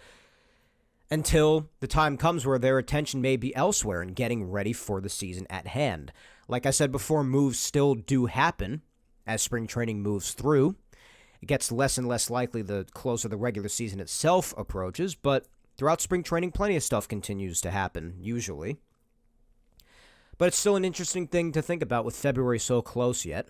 until the time comes where their attention may be elsewhere and getting ready for the season at hand. Like I said before, moves still do happen as spring training moves through. It gets less and less likely the closer the regular season itself approaches, but throughout spring training, plenty of stuff continues to happen, usually. But it's still an interesting thing to think about with February so close yet.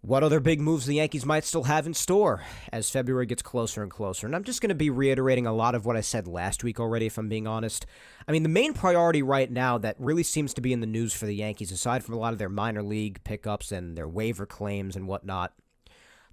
What other big moves the Yankees might still have in store as February gets closer and closer? And I'm just going to be reiterating a lot of what I said last week already, if I'm being honest. I mean, the main priority right now that really seems to be in the news for the Yankees, aside from a lot of their minor league pickups and their waiver claims and whatnot,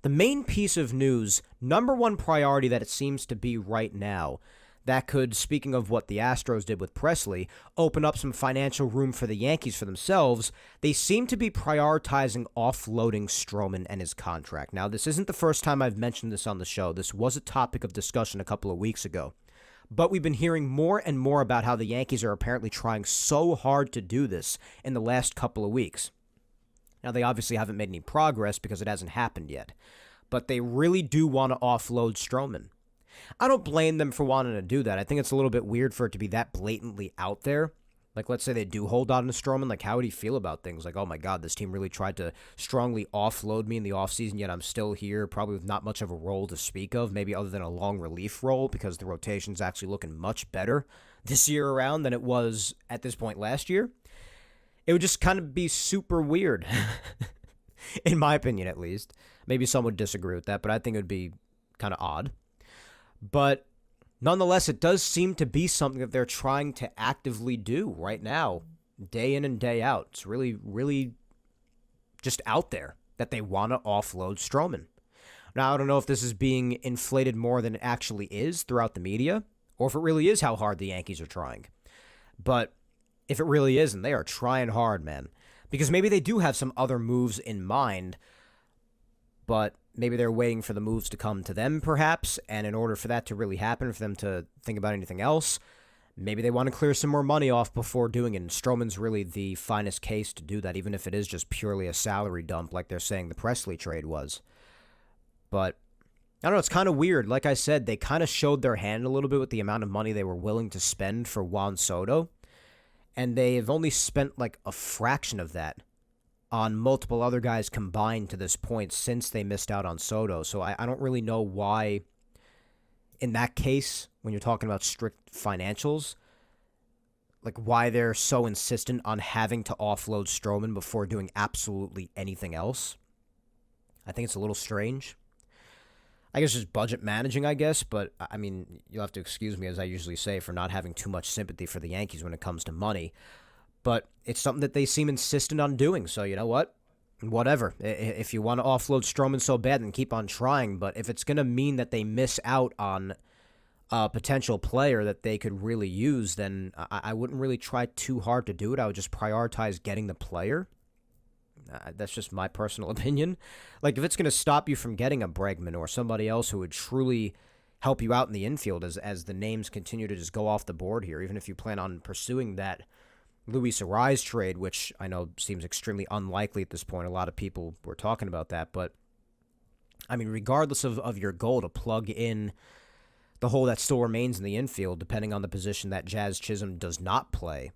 the main piece of news, number one priority that it seems to be right now, that could, speaking of what the Astros did with Presley, open up some financial room for the Yankees for themselves, they seem to be prioritizing offloading Stroman and his contract. Now, this isn't the first time I've mentioned this on the show. This was a topic of discussion a couple of weeks ago. But we've been hearing more and more about how the Yankees are apparently trying so hard to do this in the last couple of weeks. Now, they obviously haven't made any progress because it hasn't happened yet. but they really do want to offload Stroman. I don't blame them for wanting to do that. I think it's a little bit weird for it to be that blatantly out there. Like, let's say they do hold on to Stroman. Like, how would he feel about things? Like, oh my God, this team really tried to strongly offload me in the offseason, yet I'm still here, probably with not much of a role to speak of, maybe other than a long relief role, because the rotation's actually looking much better this year around than it was at this point last year. It would just kind of be super weird, in my opinion at least. Maybe some would disagree with that, but I think it would be kind of odd. But nonetheless, it does seem to be something that they're trying to actively do right now, day in and day out. It's really, really just out there that they want to offload Stroman. Now, I don't know if this is being inflated more than it actually is throughout the media, or if it really is how hard the Yankees are trying. But if it really is, and they are trying hard, man, because maybe they do have some other moves in mind, but maybe they're waiting for the moves to come to them, perhaps, and in order for that to really happen, for them to think about anything else, maybe they want to clear some more money off before doing it, and Stroman's really the finest case to do that, even if it is just purely a salary dump like they're saying the Presley trade was. But, I don't know, it's kind of weird. Like I said, they kind of showed their hand a little bit with the amount of money they were willing to spend for Juan Soto, and they've only spent like a fraction of that on multiple other guys combined to this point since they missed out on Soto. So I don't really know why, in that case, when you're talking about strict financials, like why they're so insistent on having to offload Stroman before doing absolutely anything else. I think it's a little strange. I guess just budget managing, I guess, but I mean, you'll have to excuse me, as I usually say, for not having too much sympathy for the Yankees when it comes to money. But it's something that they seem insistent on doing. So, you know what? Whatever. If you want to offload Stroman so bad, then keep on trying. But if it's going to mean that they miss out on a potential player that they could really use, then I wouldn't really try too hard to do it. I would just prioritize getting the player. That's just my personal opinion. Like, if it's going to stop you from getting a Bregman or somebody else who would truly help you out in the infield as the names continue to just go off the board here, even if you plan on pursuing that Luis Arraez trade, which I know seems extremely unlikely at this point. A lot of people were talking about that. But, I mean, regardless of your goal to plug in the hole that still remains in the infield, depending on the position that Jazz Chisholm does not play,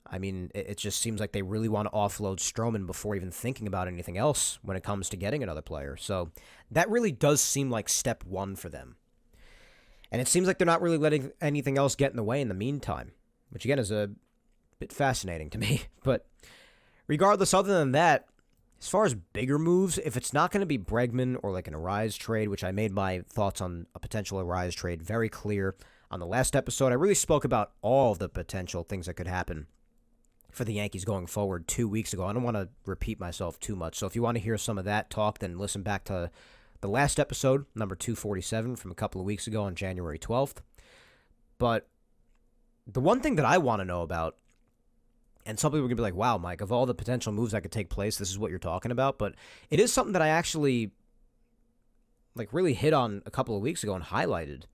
I mean, it just seems like they really want to offload Stroman before even thinking about anything else when it comes to getting another player. So that really does seem like step one for them. And it seems like they're not really letting anything else get in the way in the meantime, which, again, is a bit fascinating to me. But regardless, other than that, as far as bigger moves, if it's not going to be Bregman or like an Arraez trade, which I made my thoughts on a potential Arraez trade very clear on the last episode, I really spoke about all of the potential things that could happen for the Yankees going forward 2 weeks ago. I don't want to repeat myself too much, so if you want to hear some of that talk, then listen back to the last episode, number 247, from a couple of weeks ago on January 12th. But the one thing that I want to know about, and some people are going to be like, wow, Mike, of all the potential moves that could take place, this is what you're talking about. But it is something that I actually really hit on a couple of weeks ago and highlighted.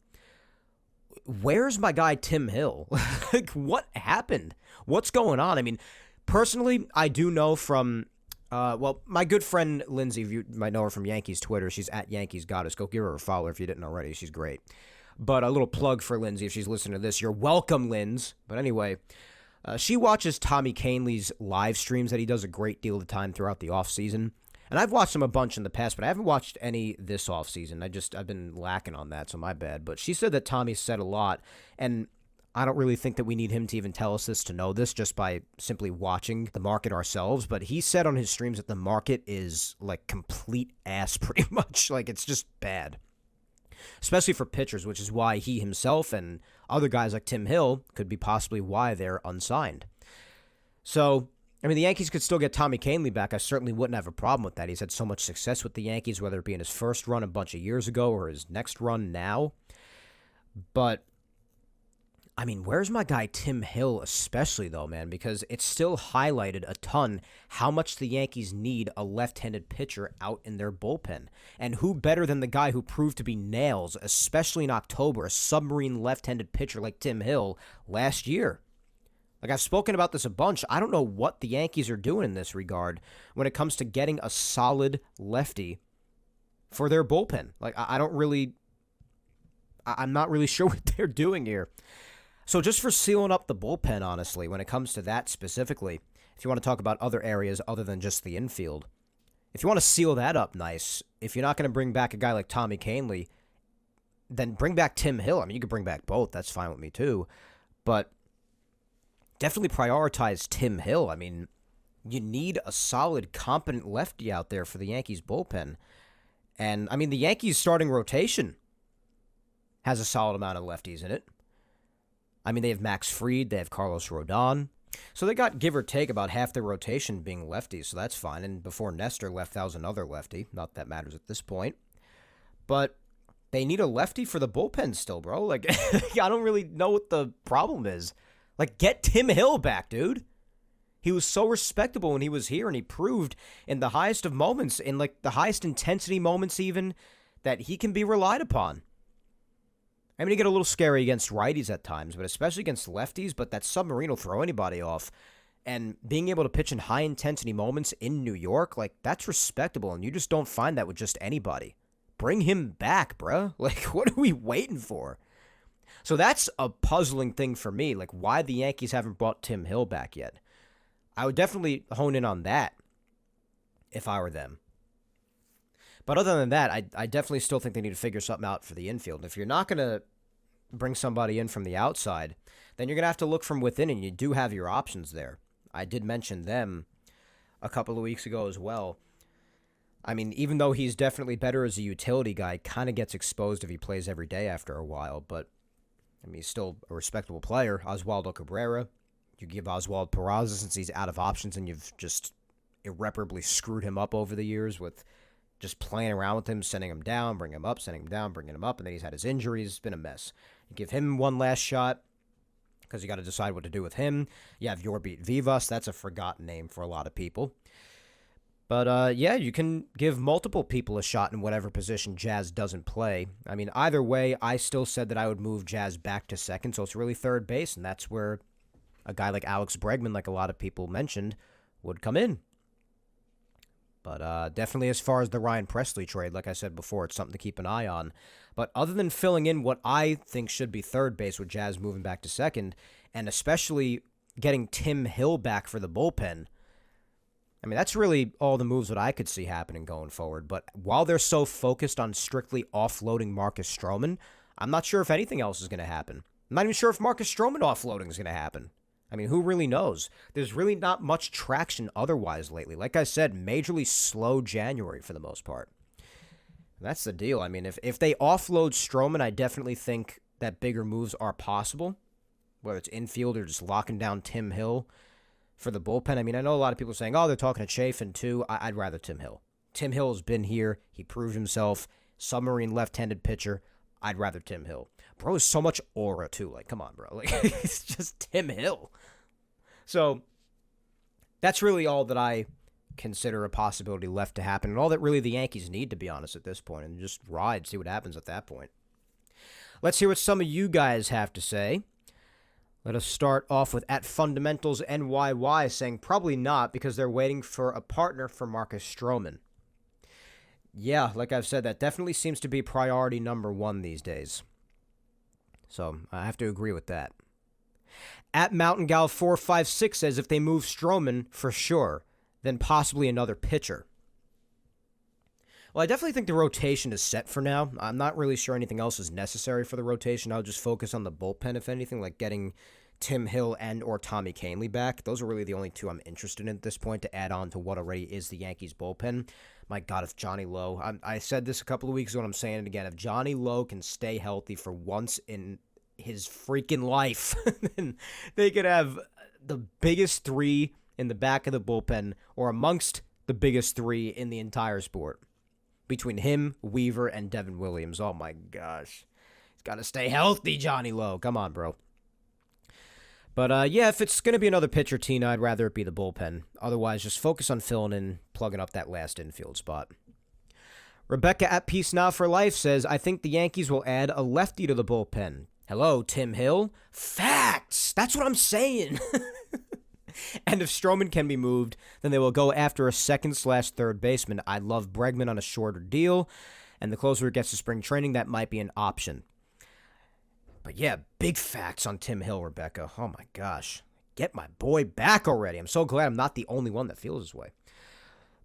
Where's my guy Tim Hill? Like, what happened? What's going on? I mean, personally, I do know from, my good friend Lindsay, you might know her from Yankees Twitter. She's at Yankees Goddess. Go give her a follow if you didn't already. She's great. But a little plug for Lindsay if she's listening to this. You're welcome, Linz. But anyway, she watches Tommy Kahnle's live streams that he does a great deal of the time throughout the offseason. And I've watched him a bunch in the past, but I haven't watched any this offseason. I've been lacking on that, so my bad. But she said that Tommy said a lot, and I don't really think that we need him to even tell us this to know this just by simply watching the market ourselves. But he said on his streams that the market is like complete ass pretty much. Like, it's just bad, especially for pitchers, which is why he himself and other guys like Tim Hill could be possibly why they're unsigned. So, I mean, the Yankees could still get Tommy Kahnle back. I certainly wouldn't have a problem with that. He's had so much success with the Yankees, whether it be in his first run a bunch of years ago or his next run now. But, I mean, where's my guy Tim Hill especially, though, man? Because it's still highlighted a ton how much the Yankees need a left-handed pitcher out in their bullpen. And who better than the guy who proved to be nails, especially in October, a submarine left-handed pitcher like Tim Hill last year? Like, I've spoken about this a bunch. I don't know what the Yankees are doing in this regard when it comes to getting a solid lefty for their bullpen. Like, I'm not really sure what they're doing here. So just for sealing up the bullpen, honestly, when it comes to that specifically, if you want to talk about other areas other than just the infield, if you want to seal that up nice, if you're not going to bring back a guy like Tommy Kahnle, then bring back Tim Hill. I mean, you could bring back both. That's fine with me too. But definitely prioritize Tim Hill. I mean, you need a solid, competent lefty out there for the Yankees bullpen. And, I mean, the Yankees starting rotation has a solid amount of lefties in it. I mean, they have Max Fried, they have Carlos Rodon. So they got, give or take, about half their rotation being lefties, so that's fine. And before Nestor left, that was another lefty. Not that matters at this point. But they need a lefty for the bullpen still, bro. Like, I don't really know what the problem is. Like, get Tim Hill back, dude. He was so respectable when he was here, and he proved in the highest of moments, in, like, the highest intensity moments even, that he can be relied upon. I mean, he get a little scary against righties at times, but especially against lefties, but that submarine will throw anybody off. And being able to pitch in high-intensity moments in New York, like, that's respectable, and you just don't find that with just anybody. Bring him back, bruh. Like, what are we waiting for? So that's a puzzling thing for me, like, why the Yankees haven't brought Tim Hill back yet. I would definitely hone in on that if I were them. But other than that, I definitely still think they need to figure something out for the infield. If you're not going to bring somebody in from the outside, then you're going to have to look from within, and you do have your options there. I did mention them a couple of weeks ago as well. I mean, even though he's definitely better as a utility guy, kind of gets exposed if he plays every day after a while. But, I mean, he's still a respectable player. Oswaldo Cabrera, you give Oswald Peraza since he's out of options, and you've just irreparably screwed him up over the years with just playing around with him, sending him down, bringing him up, sending him down, bringing him up, and then he's had his injuries. It's been a mess. You give him one last shot because you got to decide what to do with him. You have Yorbeat Vivas. That's a forgotten name for a lot of people. But, yeah, you can give multiple people a shot in whatever position Jazz doesn't play. I mean, either way, I still said that I would move Jazz back to second, so it's really third base, and that's where a guy like Alex Bregman, like a lot of people mentioned, would come in. But definitely as far as the Ryan Presley trade, like I said before, it's something to keep an eye on. But other than filling in what I think should be third base with Jazz moving back to second, and especially getting Tim Hill back for the bullpen, I mean, that's really all the moves that I could see happening going forward. But while they're so focused on strictly offloading Marcus Stroman, I'm not sure if anything else is going to happen. I'm not even sure if Marcus Stroman offloading is going to happen. I mean, who really knows? There's really not much traction otherwise lately. Like I said, majorly slow January for the most part. That's the deal. I mean, if they offload Stroman, I definitely think that bigger moves are possible, whether it's infield or just locking down Tim Hill for the bullpen. I mean, I know a lot of people are saying, oh, they're talking to Chafin too. I'd rather Tim Hill. Tim Hill has been here. He proved himself. Submarine left-handed pitcher. I'd rather Tim Hill. Bro is so much aura, too. Like, come on, bro. Like, it's just Tim Hill. So, that's really all that I consider a possibility left to happen, and all that really the Yankees need, to be honest, at this point, and just ride, see what happens at that point. Let's hear what some of you guys have to say. Let us start off with @FundamentalsNYY saying probably not because they're waiting for a partner for Marcus Stroman. Yeah, like I've said, that definitely seems to be priority number one these days. So, I have to agree with that. @MountainGal456 says if they move Stroman, for sure, then possibly another pitcher. Well, I definitely think the rotation is set for now. I'm not really sure anything else is necessary for the rotation. I'll just focus on the bullpen, if anything, like getting Tim Hill and or Tommy Kahnle back. Those are really the only two I'm interested in at this point to add on to what already is the Yankees bullpen. My God, if Johnny Lowe, I said this a couple of weeks ago and I'm saying it again, if Johnny Lowe can stay healthy for once in his freaking life, then they could have the biggest three in the back of the bullpen or amongst the biggest three in the entire sport. Between him, Weaver, and Devin Williams. Oh my gosh. He's got to stay healthy, Johnny Lowe. Come on, bro. But, yeah, if it's going to be another pitcher, Tina, I'd rather it be the bullpen. Otherwise, just focus on filling in, plugging up that last infield spot. Rebecca @PeaceNowForLife says, I think the Yankees will add a lefty to the bullpen. Hello, Tim Hill? Facts! That's what I'm saying! And if Stroman can be moved, then they will go after a second/third baseman. I love Bregman on a shorter deal, and the closer it gets to spring training, that might be an option. But yeah, big facts on Tim Hill, Rebecca. Oh my gosh. Get my boy back already. I'm so glad I'm not the only one that feels this way.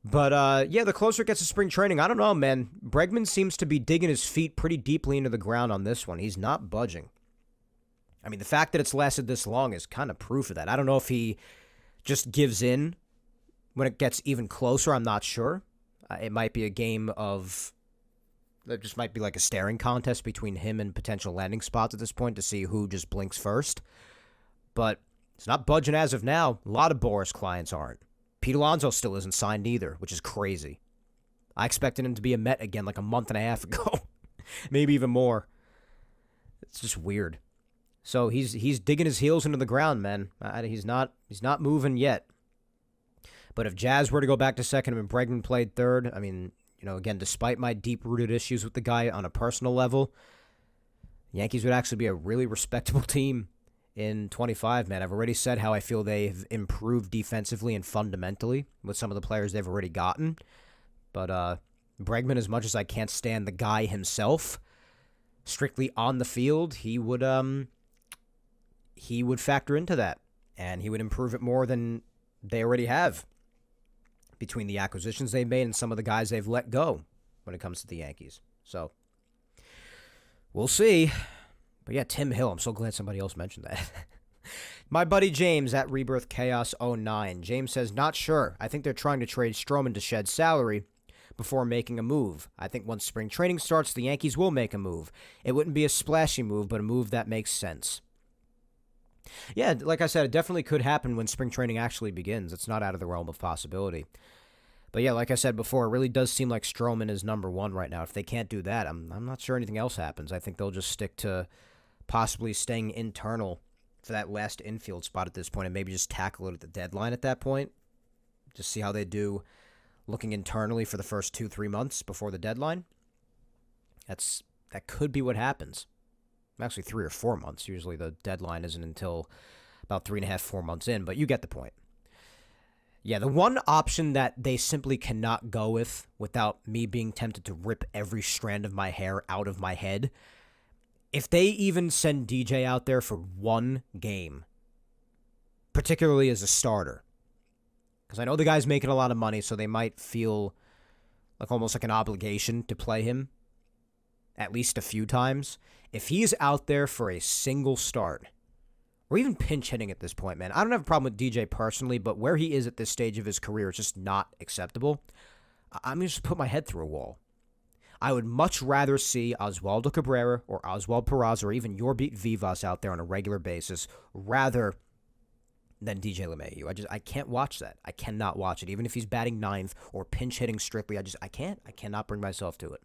But yeah, the closer it gets to spring training, I don't know, man. Bregman seems to be digging his feet pretty deeply into the ground on this one. He's not budging. I mean, the fact that it's lasted this long is kind of proof of that. I don't know if he just gives in when it gets even closer. I'm not sure. It might be a game of... It just might be like a staring contest between him and potential landing spots at this point to see who just blinks first. But it's not budging as of now. A lot of Boris clients aren't. Pete Alonso still isn't signed either, which is crazy. I expected him to be a Met again like a month and a half ago. Maybe even more. It's just weird. So he's digging his heels into the ground, man. He's not moving yet. But if Jazz were to go back to second and Bregman played third, I mean, you know, again, despite my deep-rooted issues with the guy on a personal level, the Yankees would actually be a really respectable team in 25, man. I've already said how I feel they've improved defensively and fundamentally with some of the players they've already gotten. But Bregman, as much as I can't stand the guy himself, strictly on the field, he would factor into that, and he would improve it more than they already have between the acquisitions they've made and some of the guys they've let go when it comes to the Yankees. So we'll see. But yeah, Tim Hill, I'm so glad somebody else mentioned that. My buddy James at Rebirth Chaos 09. James says, not sure. I think they're trying to trade Stroman to shed salary before making a move. I think once spring training starts, the Yankees will make a move. It wouldn't be a splashy move, but a move that makes sense. Yeah, like I said, it definitely could happen when spring training actually begins. It's not out of the realm of possibility. But yeah, like I said before, it really does seem like Stroman is number one right now. If they can't do that, I'm not sure anything else happens. I think they'll just stick to possibly staying internal for that last infield spot at this point and maybe just tackle it at the deadline at that point. Just see how they do looking internally for the first 2-3 months before the deadline. That could be what happens. Actually, 3 or 4 months. Usually the deadline isn't until about 3.5, 4 months in, but you get the point. Yeah, the one option that they simply cannot go with without me being tempted to rip every strand of my hair out of my head, if they even send DJ out there for one game, particularly as a starter, because I know the guy's making a lot of money, so they might feel like almost like an obligation to play him at least a few times. If he's out there for a single start, or even pinch hitting at this point, man, I don't have a problem with DJ personally, but where he is at this stage of his career is just not acceptable. I'm going to just put my head through a wall. I would much rather see Oswaldo Cabrera or Oswald Peraza or even Yorbeat Vivas out there on a regular basis rather than DJ LeMahieu. I can't watch that. I cannot watch it. Even if he's batting ninth or pinch hitting strictly, I cannot bring myself to it.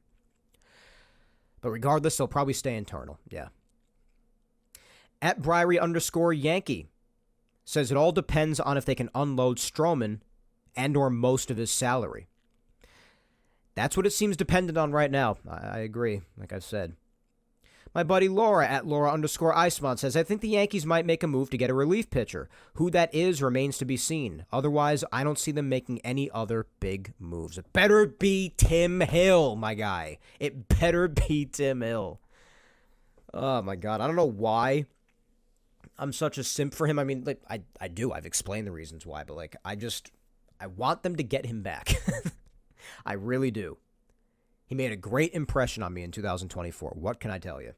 But regardless, they'll probably stay internal. Yeah. At Briary_Yankee says it all depends on if they can unload Stroman and or most of his salary. That's what it seems dependent on right now. I agree, like I've said. My buddy Laura at Laura_Icemont says, I think the Yankees might make a move to get a relief pitcher. Who that is remains to be seen. Otherwise, I don't see them making any other big moves. It better be Tim Hill, my guy. It better be Tim Hill. Oh, my God. I don't know why I'm such a simp for him. I mean, like, I do. I've explained the reasons why. But, like, I want them to get him back. I really do. He made a great impression on me in 2024. What can I tell you?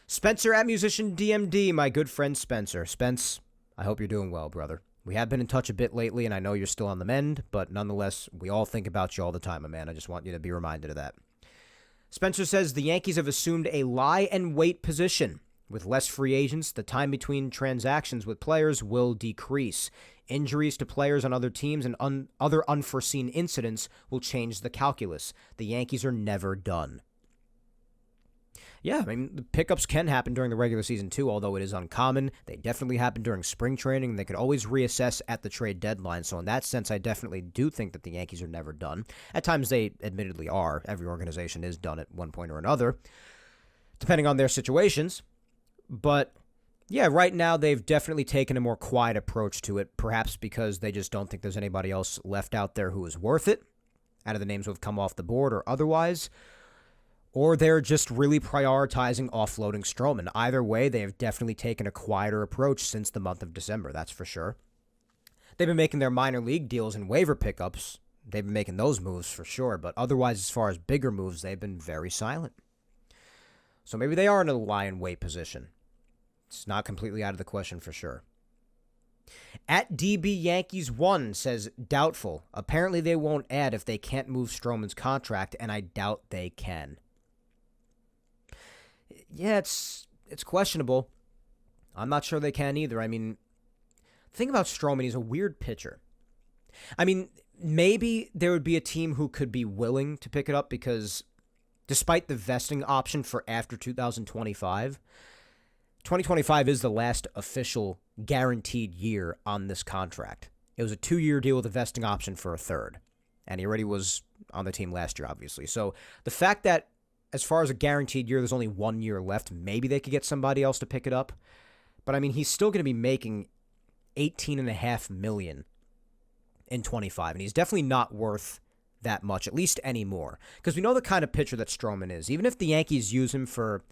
Spencer at Musician DMD, my good friend Spencer. Spence, I hope you're doing well, brother. We have been in touch a bit lately, and I know you're still on the mend, but nonetheless, we all think about you all the time, my man. I just want you to be reminded of that. Spencer says the Yankees have assumed a lie-and-wait position. With less free agents, the time between transactions with players will decrease. Injuries to players on other teams and other unforeseen incidents will change the calculus. The Yankees are never done. Yeah, I mean, the pickups can happen during the regular season too, although it is uncommon. They definitely happen during spring training. They could always reassess at the trade deadline. So in that sense, I definitely do think that the Yankees are never done. At times they admittedly are. Every organization is done at one point or another, depending on their situations. But Yeah, right now they've definitely taken a more quiet approach to it, perhaps because they just don't think there's anybody else left out there who is worth it, out of the names who have come off the board or otherwise, or they're just really prioritizing offloading Stroman. Either way, they have definitely taken a quieter approach since the month of December, that's for sure. They've been making their minor league deals and waiver pickups. They've been making those moves for sure, but otherwise, as far as bigger moves, they've been very silent. So maybe they are in a lie-in-wait position. It's not completely out of the question for sure. At DB Yankees 1 says, doubtful. Apparently they won't add if they can't move Stroman's contract, and I doubt they can. Yeah, it's questionable. I'm not sure they can either. I mean, the thing about Stroman, he's a weird pitcher. I mean, maybe there would be a team who could be willing to pick it up because despite the vesting option for after 2025, 2025 is the last official guaranteed year on this contract. It was a 2-year deal with a vesting option for a third. And he already was on the team last year, obviously. So the fact that as far as a guaranteed year, there's only 1 year left, maybe they could get somebody else to pick it up. But I mean, he's still going to be making $18.5 million in 25. And he's definitely not worth that much, at least anymore. Because we know the kind of pitcher that Stroman is. Even if the Yankees use him for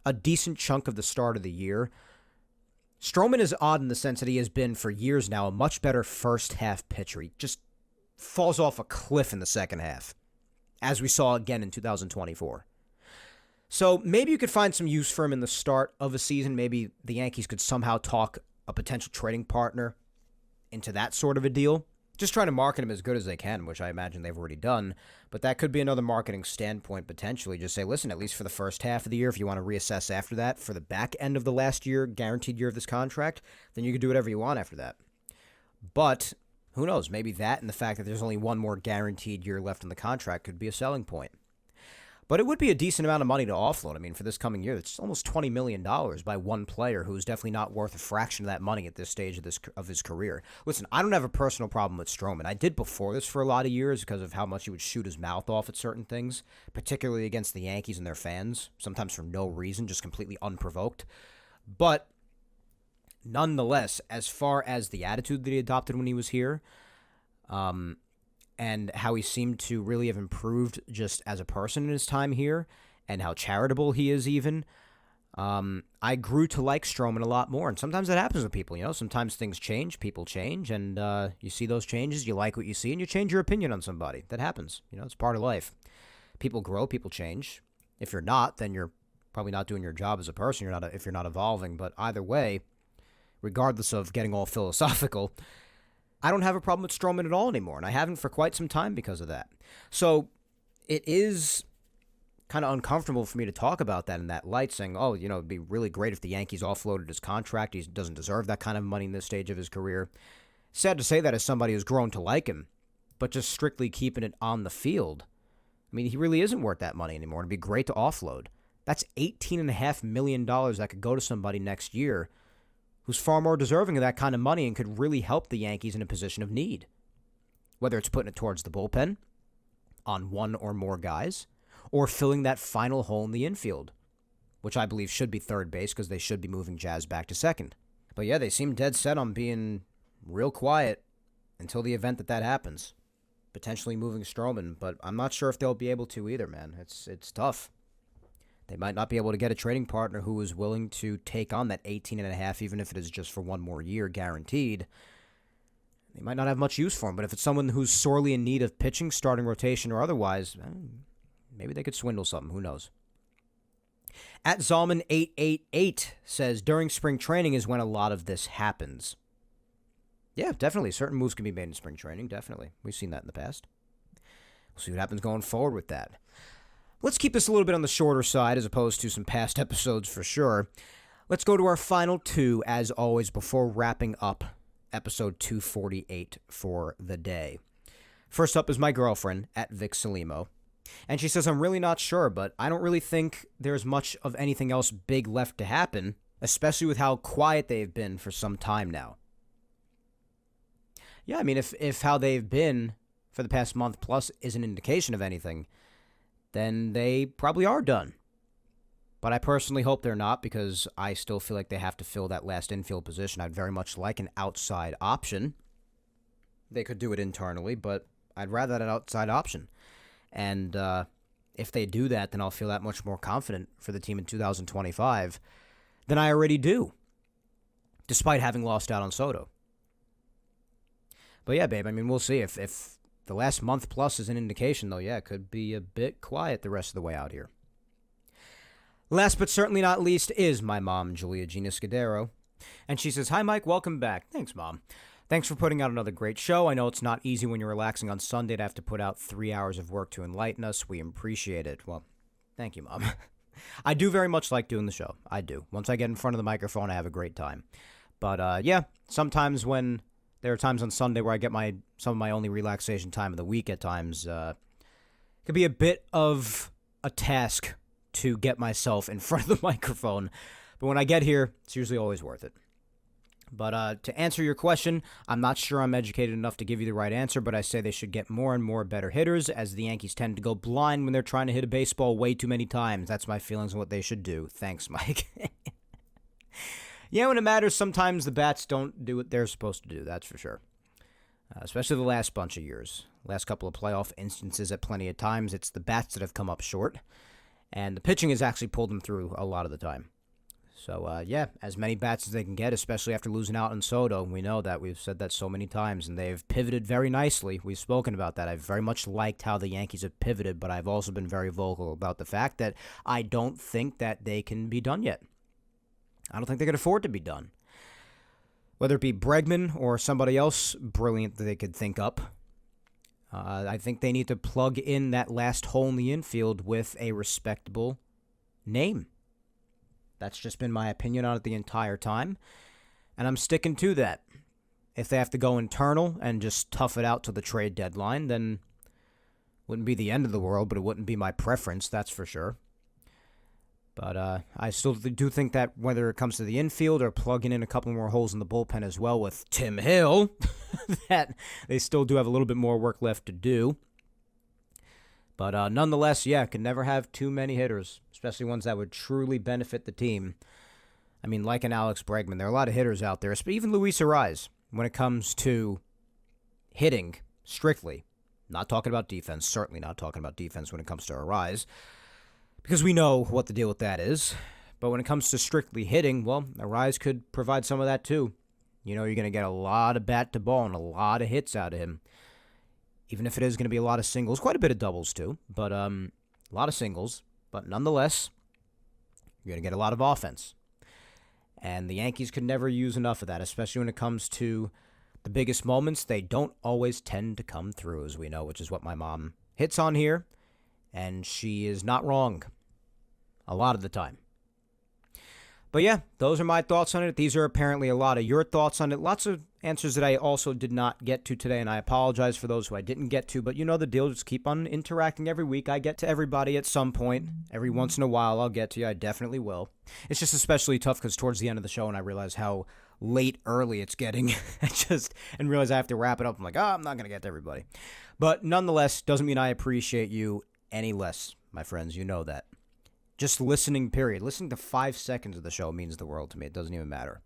a decent chunk of the start of the year, Stroman is odd in the sense that he has been for years now a much better first half pitcher. He just falls off a cliff in the second half, as we saw again in 2024. So maybe you could find some use for him in the start of a season. Maybe the Yankees could somehow talk a potential trading partner into that sort of a deal. Just trying to market him as good as they can, which I imagine they've already done. But that could be another marketing standpoint potentially. Just say, listen, at least for the first half of the year, if you want to reassess after that, for the back end of the last year, guaranteed year of this contract, then you can do whatever you want after that. But who knows? Maybe that and the fact that there's only one more guaranteed year left in the contract could be a selling point. But it would be a decent amount of money to offload. I mean, for this coming year, it's almost $20 million by one player who's definitely not worth a fraction of that money at this stage of his career. Listen, I don't have a personal problem with Stroman. I did before this for a lot of years because of how much he would shoot his mouth off at certain things, particularly against the Yankees and their fans, sometimes for no reason, just completely unprovoked. But nonetheless, as far as the attitude that he adopted when he was here, and how he seemed to really have improved just as a person in his time here, and how charitable he is even, I grew to like Stroman a lot more. And sometimes that happens with people, you know. Sometimes things change, people change, and you see those changes, you like what you see, and you change your opinion on somebody. That happens. You know, it's part of life. People grow, people change. If you're not, then you're probably not doing your job as a person. If you're not evolving. But either way, regardless of getting all philosophical, I don't have a problem with Stroman at all anymore, and I haven't for quite some time because of that. So it is kind of uncomfortable for me to talk about that in that light, saying, oh, you know, it'd be really great if the Yankees offloaded his contract. He doesn't deserve that kind of money in this stage of his career. Sad to say that as somebody who's grown to like him, but just strictly keeping it on the field. I mean, he really isn't worth that money anymore. It'd be great to offload. That's $18.5 million that could go to somebody next year who's far more deserving of that kind of money and could really help the Yankees in a position of need. Whether it's putting it towards the bullpen, on one or more guys, or filling that final hole in the infield, which I believe should be third base because they should be moving Jazz back to second. But yeah, they seem dead set on being real quiet until the event that happens. Potentially moving Stroman, but I'm not sure if they'll be able to either, man. It's tough. They might not be able to get a trading partner who is willing to take on that 18.5, even if it is just for one more year guaranteed. They might not have much use for him, but if it's someone who's sorely in need of pitching, starting rotation, or otherwise, maybe they could swindle something. Who knows? At Zalman888 says, during spring training is when a lot of this happens. Yeah, definitely. Certain moves can be made in spring training, definitely. We've seen that in the past. We'll see what happens going forward with that. Let's keep this a little bit on the shorter side as opposed to some past episodes for sure. Let's go to our final two, as always, before wrapping up episode 248 for the day. First up is my girlfriend, at Vic Salimo. And she says, I'm really not sure, but I don't really think there's much of anything else big left to happen, especially with how quiet they've been for some time now. Yeah, I mean, if how they've been for the past month plus is an indication of anything, then they probably are done. But I personally hope they're not, because I still feel like they have to fill that last infield position. I'd very much like an outside option. They could do it internally, but I'd rather that outside option. And if they do that, then I'll feel that much more confident for the team in 2025 than I already do, despite having lost out on Soto. But yeah, babe, I mean, we'll see. If the last month plus is an indication, though, yeah, it could be a bit quiet the rest of the way out here. Last but certainly not least is my mom, Julia Gina Scudero. And she says, "Hi, Mike. Welcome back." Thanks, Mom. Thanks for putting out another great show. I know it's not easy when you're relaxing on Sunday to have to put out 3 hours of work to enlighten us. We appreciate it. Well, thank you, Mom. I do very much like doing the show. I do. Once I get in front of the microphone, I have a great time. But, yeah, sometimes when there are times on Sunday where I get some of my only relaxation time of the week at times, it could be a bit of a task to get myself in front of the microphone. But when I get here, it's usually always worth it. But to answer your question, I'm not sure I'm educated enough to give you the right answer, but I say they should get more and more better hitters, as the Yankees tend to go blind when they're trying to hit a baseball way too many times. That's my feelings on what they should do. Thanks, Mike. Yeah, when it matters, sometimes the bats don't do what they're supposed to do, that's for sure. Especially the last bunch of years. Last couple of playoff instances at plenty of times, it's the bats that have come up short. And the pitching has actually pulled them through a lot of the time. So, yeah, as many bats as they can get, especially after losing out on Soto. We know that. We've said that so many times, and they've pivoted very nicely. We've spoken about that. I've very much liked how the Yankees have pivoted, but I've also been very vocal about the fact that I don't think that they can be done yet. I don't think they can afford to be done. Whether it be Bregman or somebody else brilliant that they could think up, I think they need to plug in that last hole in the infield with a respectable name. That's just been my opinion on it the entire time, and I'm sticking to that. If they have to go internal and just tough it out to the trade deadline, then it wouldn't be the end of the world, but it wouldn't be my preference, that's for sure. But I still do think that whether it comes to the infield or plugging in a couple more holes in the bullpen as well with Tim Hill, that they still do have a little bit more work left to do. But nonetheless, yeah, can never have too many hitters, especially ones that would truly benefit the team. I mean, like an Alex Bregman, there are a lot of hitters out there, even Luis Arraez, when it comes to hitting strictly. Not talking about defense, certainly not talking about defense when it comes to Arraez, because we know what the deal with that is. But when it comes to strictly hitting, well, Arraez could provide some of that too. You know, you're going to get a lot of bat to ball and a lot of hits out of him. Even if it is going to be a lot of singles, quite a bit of doubles too, but a lot of singles. But nonetheless, you're going to get a lot of offense. And the Yankees could never use enough of that, especially when it comes to the biggest moments. They don't always tend to come through, as we know, which is what my mom hits on here. And she is not wrong a lot of the time. But yeah, those are my thoughts on it. These are apparently a lot of your thoughts on it. Lots of answers that I also did not get to today, and I apologize for those who I didn't get to. But you know the deal. Just keep on interacting every week. I get to everybody at some point. Every once in a while, I'll get to you. I definitely will. It's just especially tough because towards the end of the show, and I realize how early it's getting, and realize I have to wrap it up. I'm like, I'm not going to get to everybody. But nonetheless, doesn't mean I appreciate you any less, my friends. You know that. Just listening, period. Listening to 5 seconds of the show means the world to me. It doesn't even matter.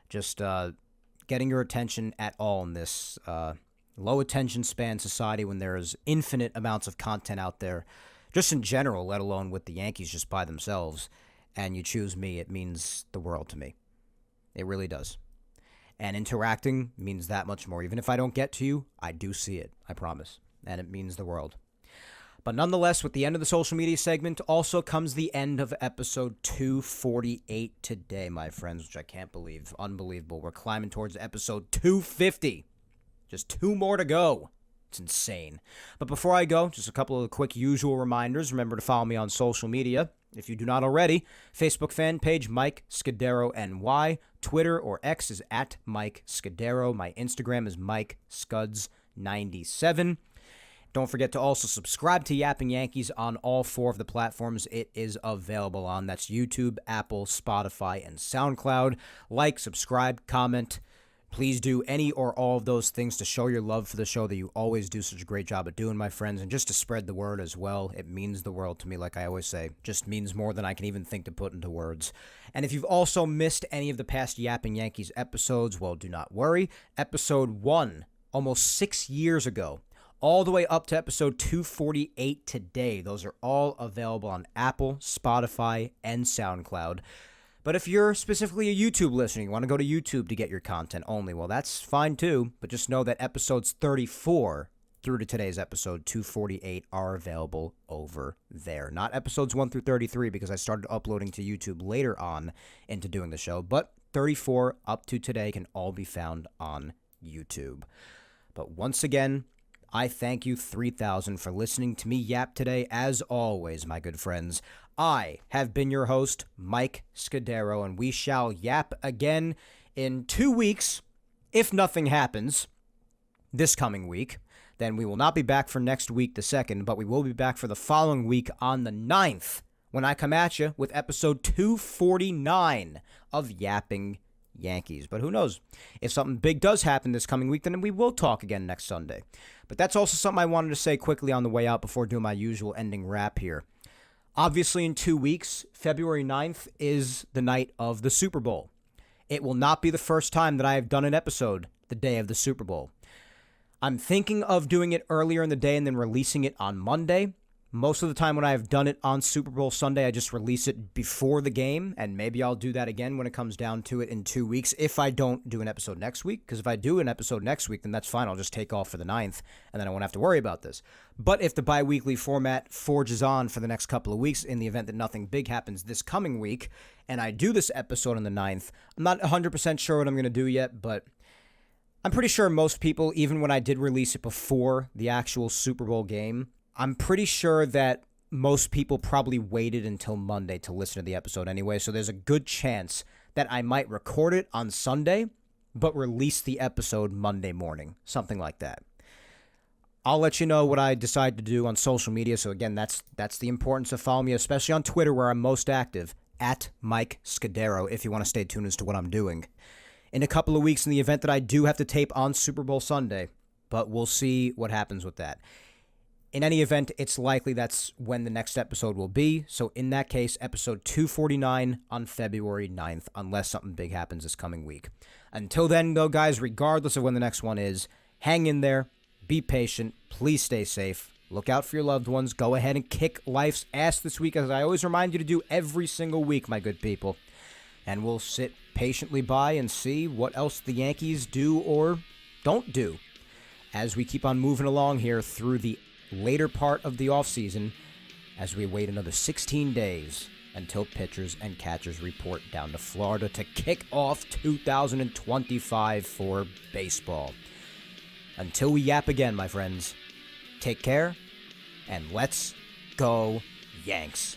Just getting your attention at all in this low attention span society when there's infinite amounts of content out there, just in general, let alone with the Yankees just by themselves, and you choose me, it means the world to me. It really does. And interacting means that much more. Even if I don't get to you, I do see it. I promise. And it means the world. But nonetheless, with the end of the social media segment also comes the end of episode 248 today, my friends, which I can't believe. Unbelievable. We're climbing towards episode 250. Just 2 more to go. It's insane. But before I go, just a couple of quick usual reminders. Remember to follow me on social media. If you do not already, Facebook fan page Mike Scudero NY. Twitter or X is at Mike Scudero. My Instagram is Mike Scuds97. Don't forget to also subscribe to Yapping Yankees on all 4 of the platforms it is available on. That's YouTube, Apple, Spotify, and SoundCloud. Like, subscribe, comment, Please do any or all of those things to show your love for the show that you always do such a great job at doing, my friends, and just to spread the word as well. It means the world to me, like I always say. Just means more than I can even think to put into words. And if you've also missed any of the past Yapping Yankees episodes, well, do not worry. Episode 1, almost 6 years ago, all the way up to episode 248 today. Those are all available on Apple, Spotify, and SoundCloud. But if you're specifically a YouTube listener, you want to go to YouTube to get your content only, well, that's fine too. But just know that episodes 34 through to today's episode 248 are available over there. Not episodes 1 through 33 because I started uploading to YouTube later on into doing the show. But 34 up to today can all be found on YouTube. But once again, I thank you 3,000 for listening to me yap today. As always, my good friends, I have been your host, Mike Scudero, and we shall yap again in 2 weeks, if nothing happens this coming week. Then we will not be back for next week, the 2nd, but we will be back for the following week on the 9th, when I come at you with episode 249 of Yapping Yankees. But who knows? If something big does happen this coming week, then we will talk again next Sunday. But that's also something I wanted to say quickly on the way out before doing my usual ending wrap here. Obviously, in 2 weeks, February 9th is the night of the Super Bowl. It will not be the first time that I have done an episode the day of the Super Bowl. I'm thinking of doing it earlier in the day and then releasing it on Monday. Most of the time when I have done it on Super Bowl Sunday, I just release it before the game, and maybe I'll do that again when it comes down to it in 2 weeks if I don't do an episode next week, because if I do an episode next week, then that's fine. I'll just take off for the 9th, and then I won't have to worry about this. But if the bi-weekly format forges on for the next couple of weeks in the event that nothing big happens this coming week, and I do this episode on the 9th, I'm not 100% sure what I'm going to do yet, but I'm pretty sure most people, even when I did release it before the actual Super Bowl game, I'm pretty sure that most people probably waited until Monday to listen to the episode anyway, so there's a good chance that I might record it on Sunday, but release the episode Monday morning, something like that. I'll let you know what I decide to do on social media, so again, that's the importance of following me, especially on Twitter where I'm most active, at Mike Scudero, if you want to stay tuned as to what I'm doing. In a couple of weeks in the event that I do have to tape on Super Bowl Sunday, but we'll see what happens with that. In any event, it's likely that's when the next episode will be. So in that case, episode 249 on February 9th, unless something big happens this coming week. Until then, though, guys, regardless of when the next one is, hang in there, be patient, please stay safe, look out for your loved ones, go ahead and kick life's ass this week, as I always remind you to do every single week, my good people. And we'll sit patiently by and see what else the Yankees do or don't do as we keep on moving along here through the later part of the offseason as we wait another 16 days until pitchers and catchers report down to Florida to kick off 2025 for baseball. Until we yap again, my friends, take care, and let's go Yanks.